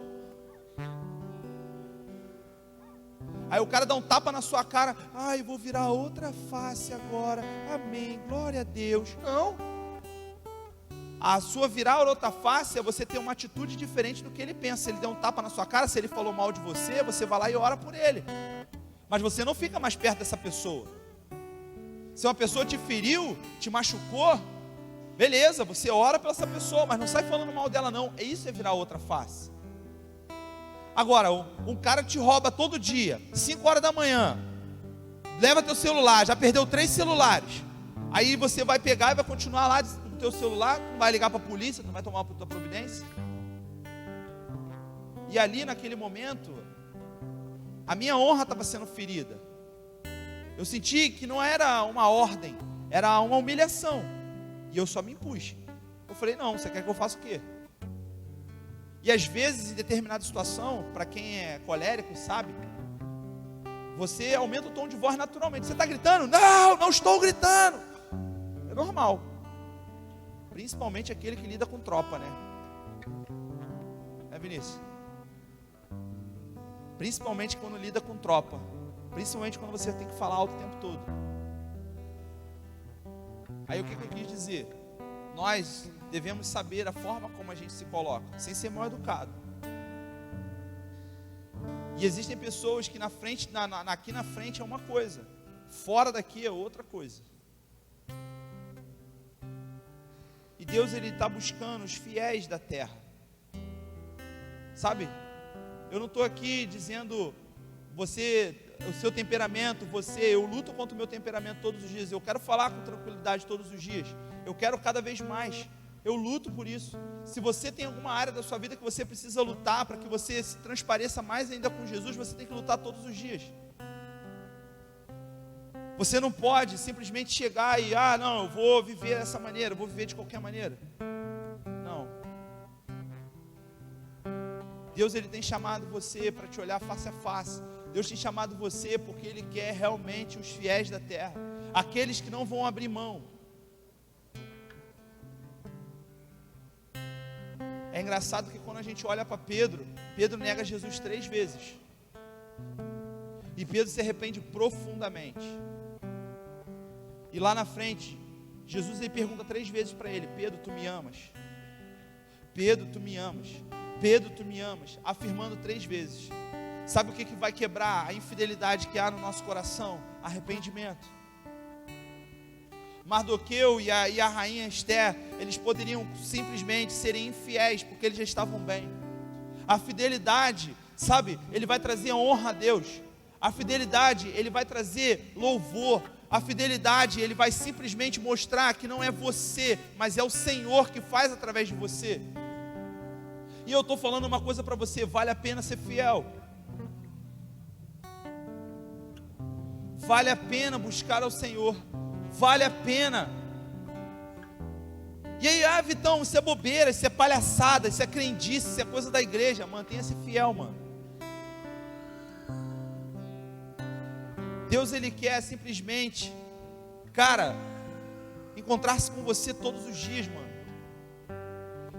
Aí o cara dá um tapa na sua cara: ai, vou virar outra face agora, amém, glória a Deus. Não. A sua virar outra face é você ter uma atitude diferente do que ele pensa. Se ele der um tapa na sua cara, se ele falou mal de você, você vai lá e ora por ele. Mas você não fica mais perto dessa pessoa. Se uma pessoa te feriu, te machucou, beleza, você ora pela essa pessoa, mas não sai falando mal dela não. Isso é virar outra face. Agora, um cara te rouba todo dia, 5 horas da manhã, leva teu celular, já perdeu 3 celulares. Aí você vai pegar e vai continuar lá no teu celular, não vai ligar para a polícia, não vai tomar a tua providência. E ali naquele momento, a minha honra estava sendo ferida. Eu senti que não era uma ordem, era uma humilhação. E eu só me impus. Eu falei: não, você quer que eu faça o quê? E às vezes, em determinada situação, para quem é colérico sabe, você aumenta o tom de voz naturalmente. Você está gritando? Não, não estou gritando. É normal. Principalmente aquele que lida com tropa, né? É, Vinícius? Principalmente quando lida com tropa. Principalmente quando você tem que falar alto o tempo todo. Aí o que eu quis dizer? Nós devemos saber a forma como a gente se coloca, sem ser mal educado. E existem pessoas que aqui na frente é uma coisa, fora daqui é outra coisa. E Deus, Ele está buscando os fiéis da terra. Sabe? Eu não estou aqui dizendo, você, o seu temperamento, eu luto contra o meu temperamento todos os dias. Eu quero falar com tranquilidade todos os dias. Eu quero cada vez mais. Eu luto por isso. Se você tem alguma área da sua vida que você precisa lutar para que você se transpareça mais ainda com Jesus, você tem que lutar todos os dias. Você não pode simplesmente chegar e, não, eu vou viver dessa maneira, eu vou viver de qualquer maneira. Não. Deus, Ele tem chamado você para te olhar face a face. Deus tem chamado você porque Ele quer realmente os fiéis da terra, aqueles que não vão abrir mão. É engraçado que quando a gente olha para Pedro, Pedro nega Jesus 3 vezes. E Pedro se arrepende profundamente. E lá na frente, Jesus ele pergunta 3 vezes para ele: Pedro, tu me amas? Pedro, tu me amas? Pedro, tu me amas? Afirmando 3 vezes. Sabe o que vai quebrar a infidelidade que há no nosso coração? Arrependimento. Mardoqueu e a rainha Esther, eles poderiam simplesmente serem infiéis, porque eles já estavam bem. A fidelidade, sabe, ele vai trazer honra a Deus. A fidelidade, ele vai trazer louvor. A fidelidade, ele vai simplesmente mostrar que não é você, mas é o Senhor que faz através de você. E eu estou falando uma coisa para você: vale a pena ser fiel. Vale a pena buscar ao Senhor. Vale a pena. E aí, Vitão, isso é bobeira, isso é palhaçada, isso é crendice, isso é coisa da igreja. Mantenha-se fiel, mano. Deus, Ele quer simplesmente, cara, encontrar-se com você todos os dias, mano.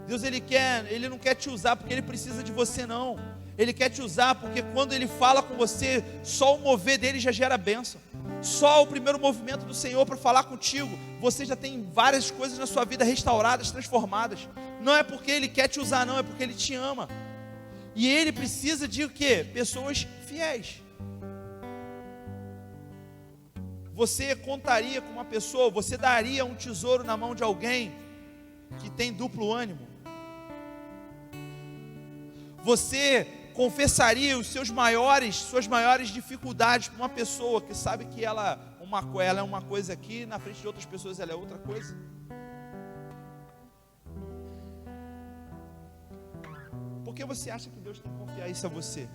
Deus, Ele não quer te usar porque Ele precisa de você, não. Ele quer te usar porque quando Ele fala com você, só o mover dele já gera bênção. Só o primeiro movimento do Senhor para falar contigo, você já tem várias coisas na sua vida restauradas, transformadas. Não é porque Ele quer te usar, não, é porque Ele te ama. E Ele precisa de o quê? Pessoas fiéis. Você contaria com uma pessoa, você daria um tesouro na mão de alguém que tem duplo ânimo? Você confessaria suas maiores dificuldades para uma pessoa que sabe que ela é uma coisa aqui, na frente de outras pessoas ela é outra coisa? Por que você acha que Deus tem que confiar isso a você?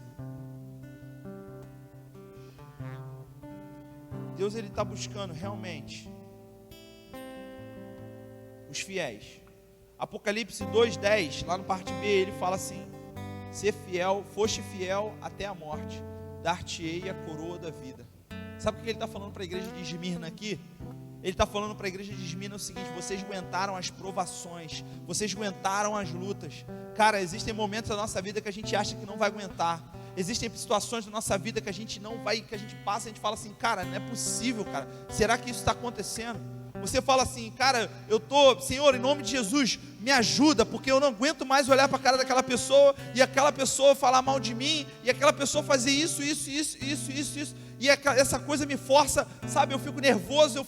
Deus, Ele está buscando realmente os fiéis. Apocalipse 2:10, lá no parte B, ele fala assim: ser fiel, foste fiel até a morte, dar-te-ei a coroa da vida. Sabe o que ele está falando para a igreja de Esmirna aqui? Ele está falando para a igreja de Esmirna o seguinte: vocês aguentaram as provações, vocês aguentaram as lutas. Cara, existem momentos da nossa vida que a gente acha que não vai aguentar. Existem situações da nossa vida que a gente não vai, que a gente passa e a gente fala assim: cara, não é possível, cara. Será que isso está acontecendo? Você fala assim: cara, Senhor, em nome de Jesus, me ajuda, porque eu não aguento mais olhar para a cara daquela pessoa, e aquela pessoa falar mal de mim, e aquela pessoa fazer isso, e essa coisa me força, sabe, eu fico nervoso,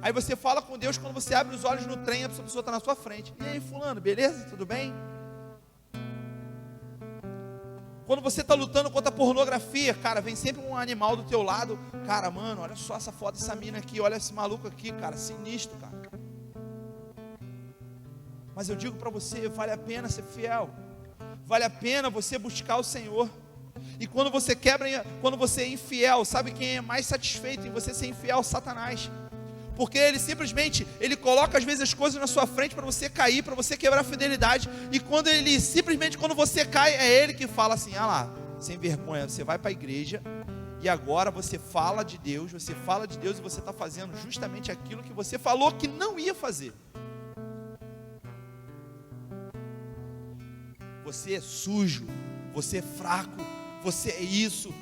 aí você fala com Deus, quando você abre os olhos no trem, a pessoa está na sua frente: e aí fulano, beleza? Tudo bem? Quando você está lutando contra a pornografia, cara, vem sempre um animal do teu lado: cara, mano, olha só essa foto dessa mina aqui, olha esse maluco aqui, cara, sinistro, cara. Mas eu digo para você, vale a pena ser fiel, vale a pena você buscar o Senhor. E quando você quando você é infiel, sabe quem é mais satisfeito em você ser infiel? Satanás. Porque ele simplesmente, ele coloca às vezes as coisas na sua frente para você cair, para você quebrar a fidelidade. E quando você cai, é ele que fala assim: ah lá, sem vergonha, você vai para a igreja e agora você fala de Deus, e você está fazendo justamente aquilo que você falou que não ia fazer. Você é sujo, você é fraco, você é isso.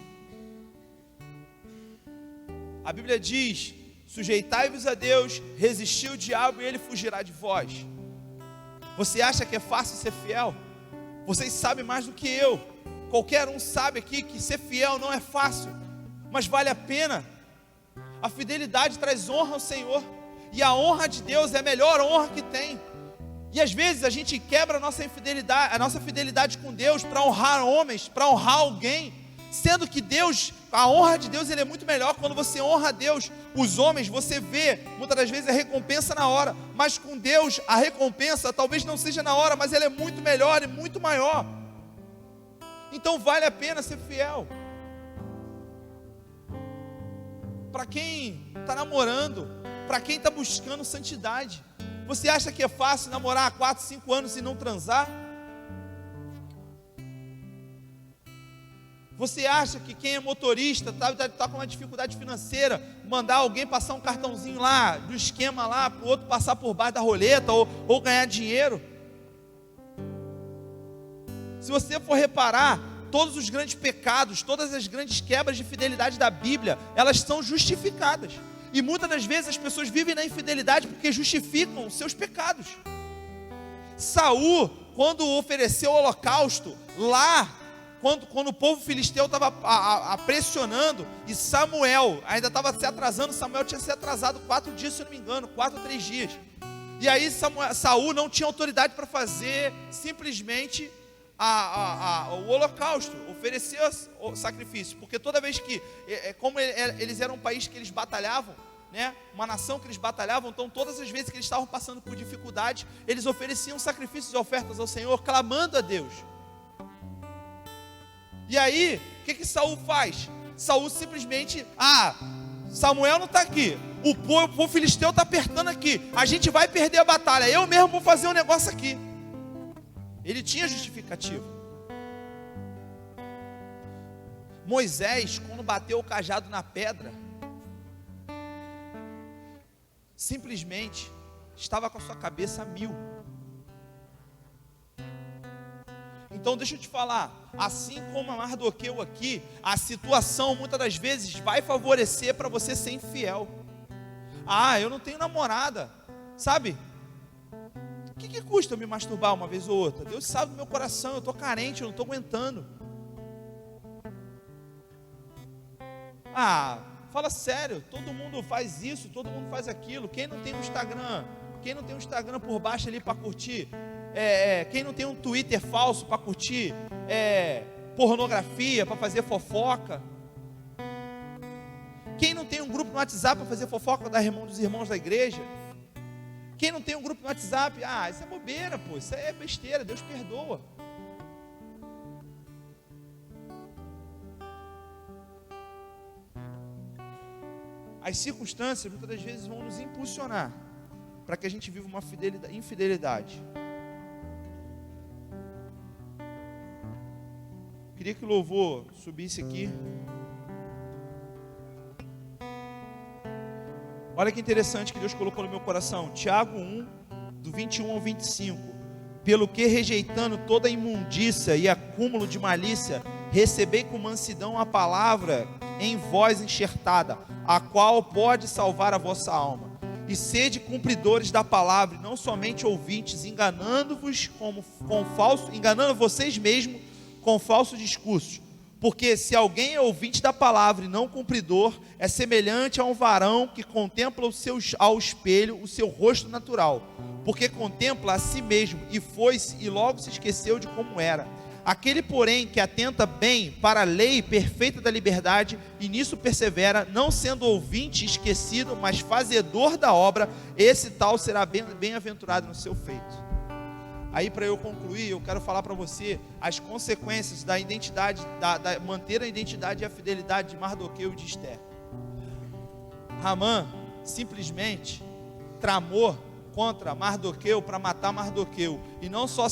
A Bíblia diz: sujeitai-vos a Deus, resisti o diabo e ele fugirá de vós. Você acha que é fácil ser fiel? Vocês sabem mais do que eu. Qualquer um sabe aqui que ser fiel não é fácil, mas vale a pena. A fidelidade traz honra ao Senhor, e a honra de Deus é a melhor honra que tem. E às vezes a gente quebra a nossa fidelidade com Deus para honrar homens, para honrar alguém, sendo que Deus, a honra de Deus, ele é muito melhor. Quando você honra a Deus, os homens, você vê muitas das vezes a recompensa na hora, mas com Deus a recompensa talvez não seja na hora, mas ela é muito melhor e muito maior. Então vale a pena ser fiel. Para quem está namorando, para quem está buscando santidade, você acha que é fácil namorar há 4, 5 anos e não transar? Você acha que quem é motorista está com uma dificuldade financeira, mandar alguém passar um cartãozinho lá, do esquema lá, para o outro passar por baixo da roleta, ou ganhar dinheiro? Se você for reparar, todos os grandes pecados, todas as grandes quebras de fidelidade da Bíblia, elas são justificadas. E muitas das vezes as pessoas vivem na infidelidade porque justificam os seus pecados. Saul, quando ofereceu o holocausto, lá, quando o povo filisteu estava pressionando, e Samuel ainda estava se atrasando, Samuel tinha se atrasado 4 dias, se eu não me engano, 4 ou 3 dias. E aí Saul não tinha autoridade para fazer simplesmente o holocausto, oferecer o sacrifício, porque toda vez que, como eles eram um país que eles batalhavam, né, uma nação que eles batalhavam, então todas as vezes que eles estavam passando por dificuldade, eles ofereciam sacrifícios e ofertas ao Senhor, clamando a Deus. E aí, o que Saul faz? Saul simplesmente, Samuel não está aqui, o povo filisteu está apertando aqui, a gente vai perder a batalha, eu mesmo vou fazer um negócio aqui. Ele tinha justificativa. Moisés, quando bateu o cajado na pedra, simplesmente estava com a sua cabeça a 1000. Então deixa eu te falar, assim como a Mardoqueu aqui, a situação muitas das vezes vai favorecer para você ser infiel. Eu não tenho namorada, sabe? O que custa eu me masturbar uma vez ou outra? Deus sabe do meu coração, eu estou carente, eu não estou aguentando. Fala sério, todo mundo faz isso, todo mundo faz aquilo. Quem não tem um Instagram por baixo ali para curtir? Quem não tem um Twitter falso para curtir? Pornografia, para fazer fofoca? Quem não tem um grupo no WhatsApp para fazer fofoca dos irmãos da igreja? Quem não tem um grupo no WhatsApp? Isso é bobeira, pô, isso é besteira, Deus perdoa. As circunstâncias muitas das vezes vão nos impulsionar para que a gente viva uma infidelidade. Queria que o louvor subisse aqui. Olha que interessante que Deus colocou no meu coração. Tiago 1, do 21 ao 25. Pelo que, rejeitando toda imundícia e acúmulo de malícia, recebei com mansidão a palavra em vós enxertada, a qual pode salvar a vossa alma. E sede cumpridores da palavra, e não somente ouvintes, enganando-vos enganando vocês mesmos com falsos discursos. Porque se alguém é ouvinte da palavra e não cumpridor, é semelhante a um varão que contempla ao espelho o seu rosto natural, porque contempla a si mesmo, e foi-se, e logo se esqueceu de como era. Aquele, porém, que atenta bem para a lei perfeita da liberdade, e nisso persevera, não sendo ouvinte esquecido, mas fazedor da obra, esse tal será bem-aventurado no seu feito. Aí, para eu concluir, eu quero falar para você as consequências da identidade, manter a identidade e a fidelidade de Mardoqueu e de Esther. Hamã simplesmente tramou contra Mardoqueu para matar Mardoqueu, e não só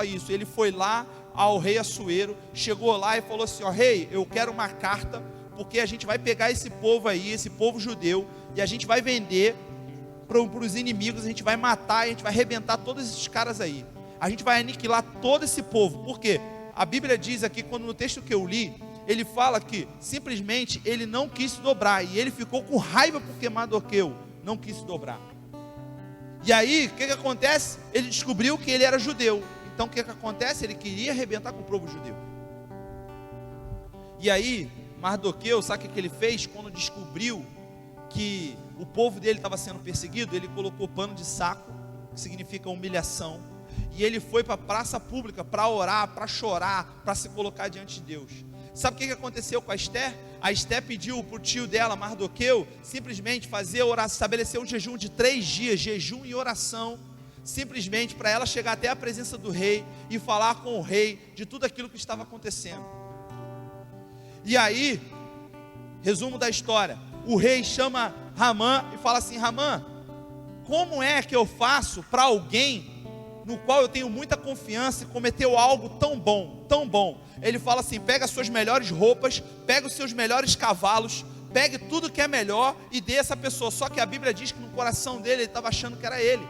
isso, ele foi lá ao rei Assuero, chegou lá e falou assim: ó rei, eu quero uma carta, porque a gente vai pegar esse povo aí, esse povo judeu, e a gente vai vender para os inimigos, a gente vai matar, a gente vai arrebentar todos esses caras aí, a gente vai aniquilar todo esse povo. Por quê? A Bíblia diz aqui, quando no texto que eu li, ele fala que simplesmente ele não quis se dobrar, e ele ficou com raiva porque Mardoqueu não quis se dobrar. E aí, o que acontece? Ele descobriu que ele era judeu. Então o que acontece? Ele queria arrebentar com o povo judeu. E aí, Mardoqueu, sabe o que ele fez? Quando descobriu que o povo dele estava sendo perseguido, ele colocou pano de saco, que significa humilhação, e ele foi para a praça pública para orar, para chorar, para se colocar diante de Deus. Sabe o que aconteceu com a Esther? A Esther pediu para o tio dela, Mardoqueu, simplesmente fazer oração, estabelecer um jejum de 3 dias, jejum e oração, simplesmente para ela chegar até a presença do rei e falar com o rei de tudo aquilo que estava acontecendo. E aí, resumo da história, o rei chama Hamã e fala assim: Hamã, como é que eu faço para alguém no qual eu tenho muita confiança e cometeu algo tão bom, tão bom? Ele fala assim: pega as suas melhores roupas, pega os seus melhores cavalos, pegue tudo que é melhor e dê essa pessoa. Só que a Bíblia diz que no coração dele, ele estava achando que era ele,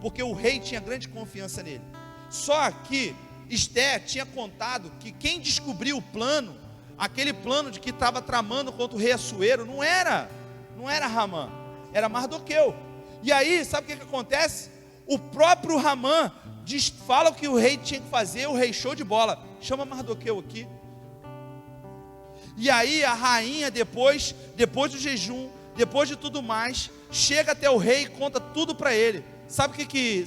porque o rei tinha grande confiança nele. Só que Esther tinha contado que quem descobriu o plano, aquele plano de que estava tramando contra o rei Assuero, não era Hamã, era Mardoqueu. E aí, sabe o que acontece? O próprio Hamã fala o que o rei tinha que fazer. O rei, show de bola, chama Mardoqueu aqui. E aí a rainha, depois do jejum, depois de tudo mais, chega até o rei e conta tudo para ele. Sabe o que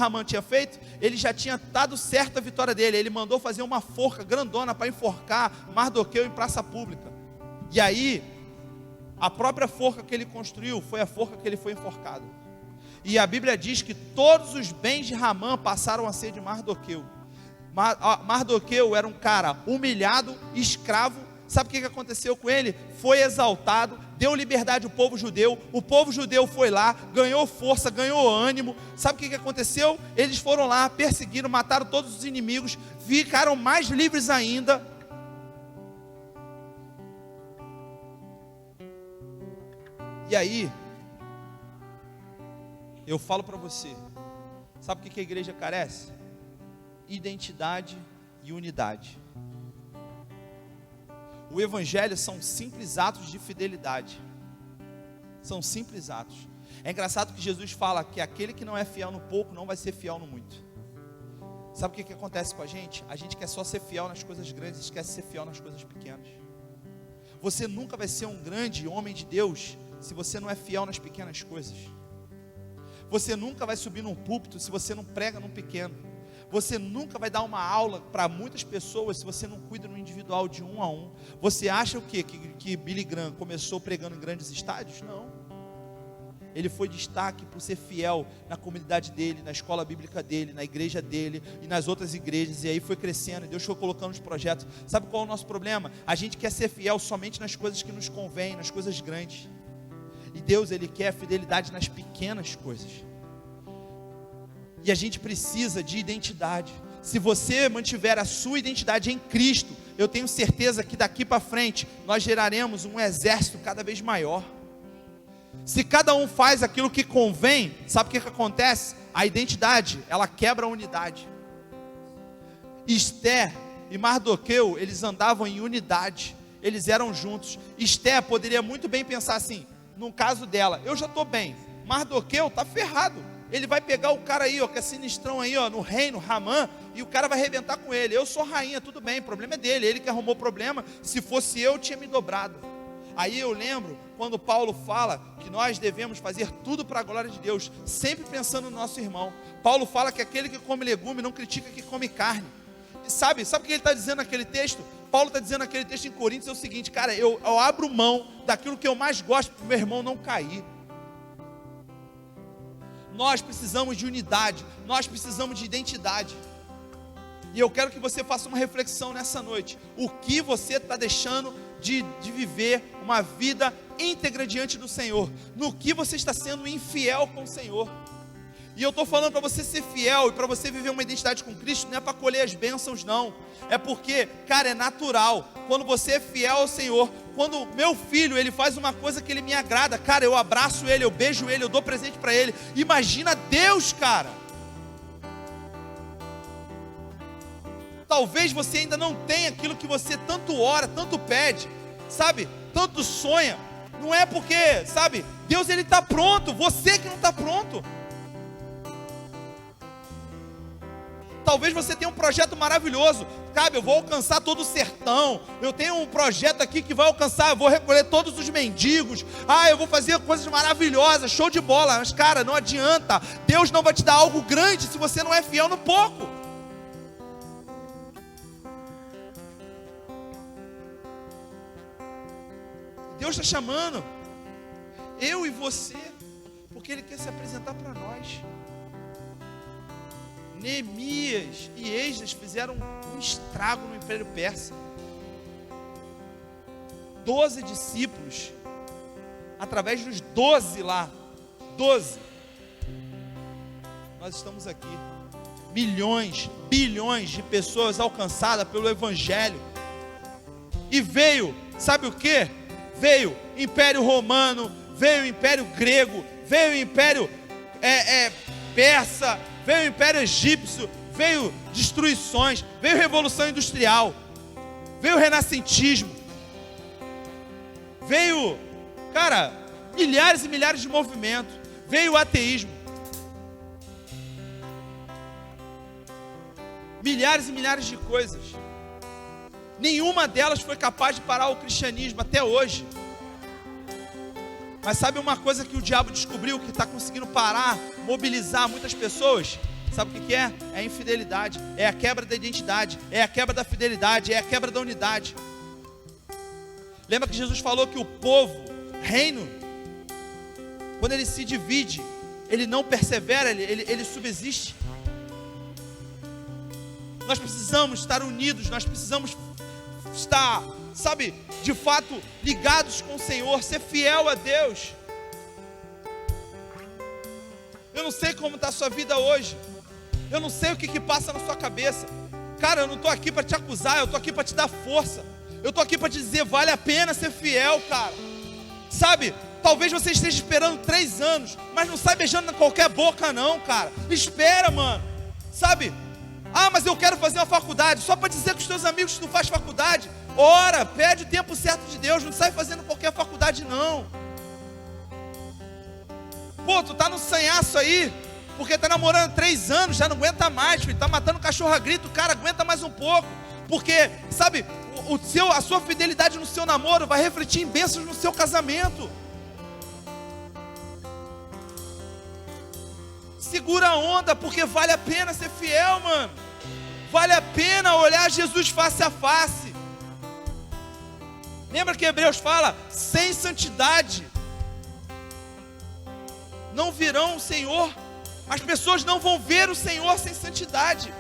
Hamã tinha feito? Ele já tinha dado certo a vitória dele. Ele mandou fazer uma forca grandona para enforcar Mardoqueu em praça pública. E aí, a própria forca que ele construiu foi a forca que ele foi enforcado. E a Bíblia diz que todos os bens de Hamã passaram a ser de Mardoqueu. Mardoqueu era um cara humilhado, escravo. Sabe o que aconteceu com ele? Foi exaltado, deu liberdade ao povo judeu. O povo judeu foi lá, ganhou força, ganhou ânimo. Sabe o que aconteceu? Eles foram lá, perseguiram, mataram todos os inimigos, ficaram mais livres ainda. E aí, eu falo para você, sabe o que a igreja carece? Identidade e unidade. O evangelho são simples atos de fidelidade. São simples atos. É engraçado que Jesus fala que aquele que não é fiel no pouco não vai ser fiel no muito. Sabe o que acontece com a gente? A gente quer só ser fiel nas coisas grandes, esquece de ser fiel nas coisas pequenas. Você nunca vai ser um grande homem de Deus se você não é fiel nas pequenas coisas. Você nunca vai subir num púlpito se você não prega num pequeno. Você nunca vai dar uma aula para muitas pessoas se você não cuida no individual de um a um. Você acha o quê? Que Billy Graham começou pregando em grandes estádios? Não. Ele foi destaque por ser fiel na comunidade dele, na escola bíblica dele, na igreja dele e nas outras igrejas. E aí foi crescendo e Deus foi colocando os projetos. Sabe qual é o nosso problema? A gente quer ser fiel somente nas coisas que nos convêm, nas coisas grandes. E Deus, Ele quer fidelidade nas pequenas coisas. E a gente precisa de identidade. Se você mantiver a sua identidade em Cristo, eu tenho certeza que daqui para frente nós geraremos um exército cada vez maior. Se cada um faz aquilo que convém, sabe o que acontece? A identidade, ela quebra a unidade. Esté e Mardoqueu, eles andavam em unidade, eles eram juntos. Esté poderia muito bem pensar assim, no caso dela, eu já estou bem, Mardoqueu está ferrado, ele vai pegar o cara aí, ó, que é sinistrão aí, ó, no reino, Hamã, e o cara vai arrebentar com ele. Eu sou rainha, tudo bem, o problema é dele, ele que arrumou o problema, se fosse eu tinha me dobrado. Aí eu lembro quando Paulo fala que nós devemos fazer tudo para a glória de Deus, sempre pensando no nosso irmão. Paulo fala que aquele que come legume não critica que come carne. Sabe o que ele está dizendo naquele texto? Paulo está dizendo naquele texto em Coríntios é o seguinte, cara, eu abro mão daquilo que eu mais gosto para o meu irmão não cair. Nós precisamos de unidade, nós precisamos de identidade. E eu quero que você faça uma reflexão nessa noite. O que você está deixando de viver uma vida íntegra diante do Senhor? No que você está sendo infiel com o Senhor? E eu estou falando para você ser fiel e para você viver uma identidade com Cristo, não é para colher as bênçãos não, é porque, cara, é natural, quando você é fiel ao Senhor, quando meu filho, ele faz uma coisa que ele me agrada, cara, eu abraço ele, eu beijo ele, eu dou presente para ele. Imagina Deus, cara. Talvez você ainda não tenha aquilo que você tanto ora, tanto pede, sabe, tanto sonha, não é porque, sabe, Deus ele está pronto, você que não está pronto. Talvez você tenha um projeto maravilhoso, sabe, eu vou alcançar todo o sertão, eu tenho um projeto aqui que vai alcançar, eu vou recolher todos os mendigos, eu vou fazer coisas maravilhosas, show de bola, mas cara, não adianta, Deus não vai te dar algo grande se você não é fiel no pouco. Deus está chamando eu e você, porque Ele quer se apresentar para nós. Neemias e Esdras fizeram um estrago no Império Persa. 12 discípulos, através dos 12 lá, 12, nós estamos aqui, milhões, bilhões de pessoas alcançadas pelo Evangelho, e veio, sabe o que? Veio Império Romano, veio Império Grego, veio Império Persa, veio Império Egípcio, veio destruições, veio Revolução Industrial, veio Renascentismo, veio, cara, milhares e milhares de movimentos, veio o ateísmo, milhares e milhares de coisas. Nenhuma delas foi capaz de parar o cristianismo até hoje. Mas sabe uma coisa que o diabo descobriu, que está conseguindo parar, mobilizar muitas pessoas? Sabe o que é? É a infidelidade, é a quebra da identidade, é a quebra da fidelidade, é a quebra da unidade. Lembra que Jesus falou que o povo, reino, quando ele se divide, ele não persevera, ele subsiste. Nós precisamos estar unidos, nós precisamos estar, sabe, de fato ligados com o Senhor, ser fiel a Deus. Eu não sei como está a sua vida hoje, eu não sei o que passa na sua cabeça, cara, eu não estou aqui para te acusar, eu estou aqui para te dar força, eu estou aqui para te dizer, vale a pena ser fiel, cara, sabe, talvez você esteja esperando 3 anos, mas não sai beijando na qualquer boca não, cara, espera, mano, sabe, mas eu quero fazer uma faculdade, só para dizer com os teus amigos que tu faz faculdade, ora, pede o tempo certo de Deus, não sai fazendo qualquer faculdade não. Pô, tu tá no sanhaço aí, porque tá namorando 3 anos, já não aguenta mais, filho, tá matando cachorro a grito, cara, aguenta mais um pouco, porque, sabe, a sua fidelidade no seu namoro vai refletir em bênçãos no seu casamento. Segura a onda, porque vale a pena ser fiel, mano. Vale a pena olhar Jesus face a face. Lembra que Hebreus fala, sem santidade não virão o Senhor. As pessoas não vão ver o Senhor sem santidade.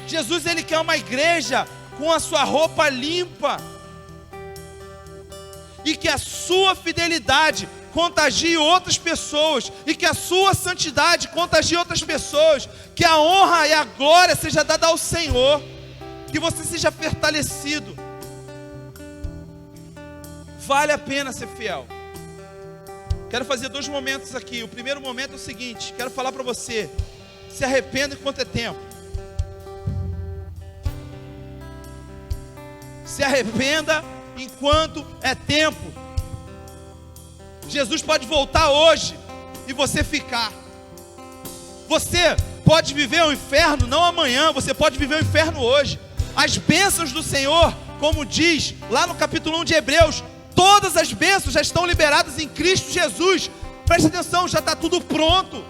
Jesus, Ele quer uma igreja com a sua roupa limpa, e que a sua fidelidade contagie outras pessoas, e que a sua santidade contagie outras pessoas, que a honra e a glória seja dada ao Senhor, que você seja fortalecido. Vale a pena ser fiel. Quero fazer 2 momentos aqui. O primeiro momento é o seguinte: quero falar para você, se arrependa enquanto é tempo. Se arrependa enquanto é tempo. Jesus pode voltar hoje e você ficar. Você pode viver o inferno não amanhã, você pode viver o inferno hoje. As bênçãos do Senhor, como diz lá no capítulo 1 de Hebreus, todas as bênçãos já estão liberadas em Cristo Jesus. Preste atenção, já está tudo pronto.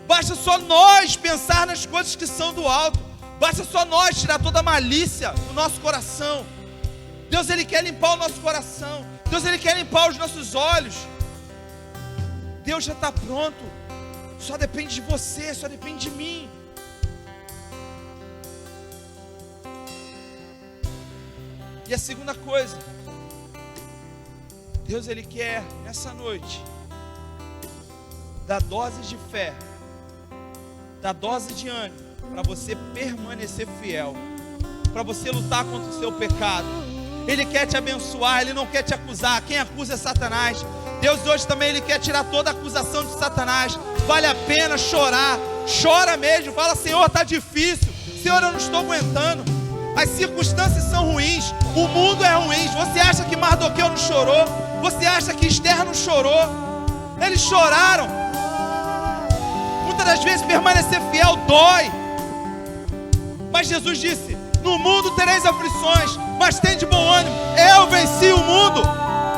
Basta só nós pensar nas coisas que são do alto. Basta só nós tirar toda a malícia do nosso coração. Deus, Ele quer limpar o nosso coração. Deus, Ele quer limpar os nossos olhos. Deus já está pronto. Só depende de você, só depende de mim. E a segunda coisa, Deus, Ele quer nessa noite dar doses de fé, dar dose de ânimo, para você permanecer fiel, para você lutar contra o seu pecado. Ele quer te abençoar, Ele não quer te acusar. Quem acusa é Satanás. Deus hoje também, Ele quer tirar toda a acusação de Satanás. Vale a pena chorar, chora mesmo, fala: Senhor, está difícil, Senhor, eu não estou aguentando, as circunstâncias são ruins, o mundo é ruim. Você acha que Mardoqueu não chorou? Você acha que Esther não chorou? Eles choraram. Muitas das vezes permanecer fiel dói, mas Jesus disse: no mundo tereis aflições, mas tem de bom ânimo, eu venci o mundo.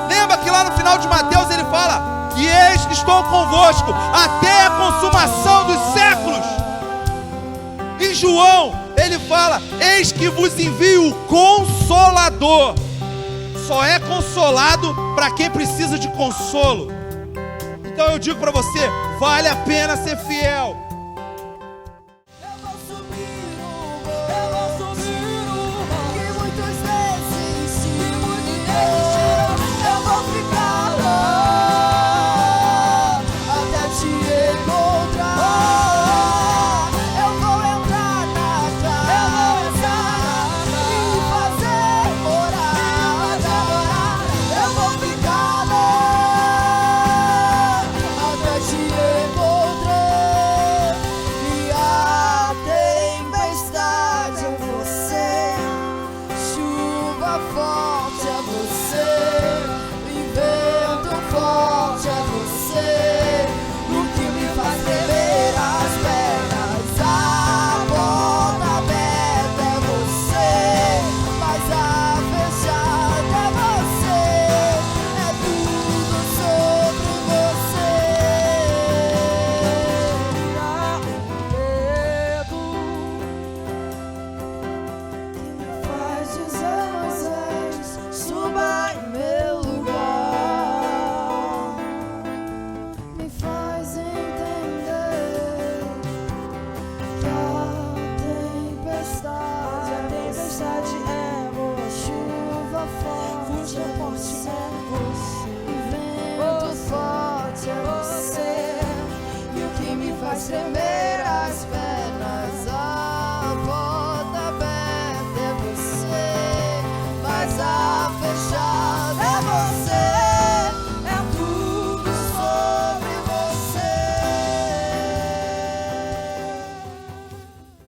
Lembra que lá no final de Mateus ele fala: e eis que estou convosco até a consumação dos séculos. Em João ele fala: eis que vos envio o Consolador. Só é consolado para quem precisa de consolo. Então eu digo para você, vale a pena ser fiel. Tremer.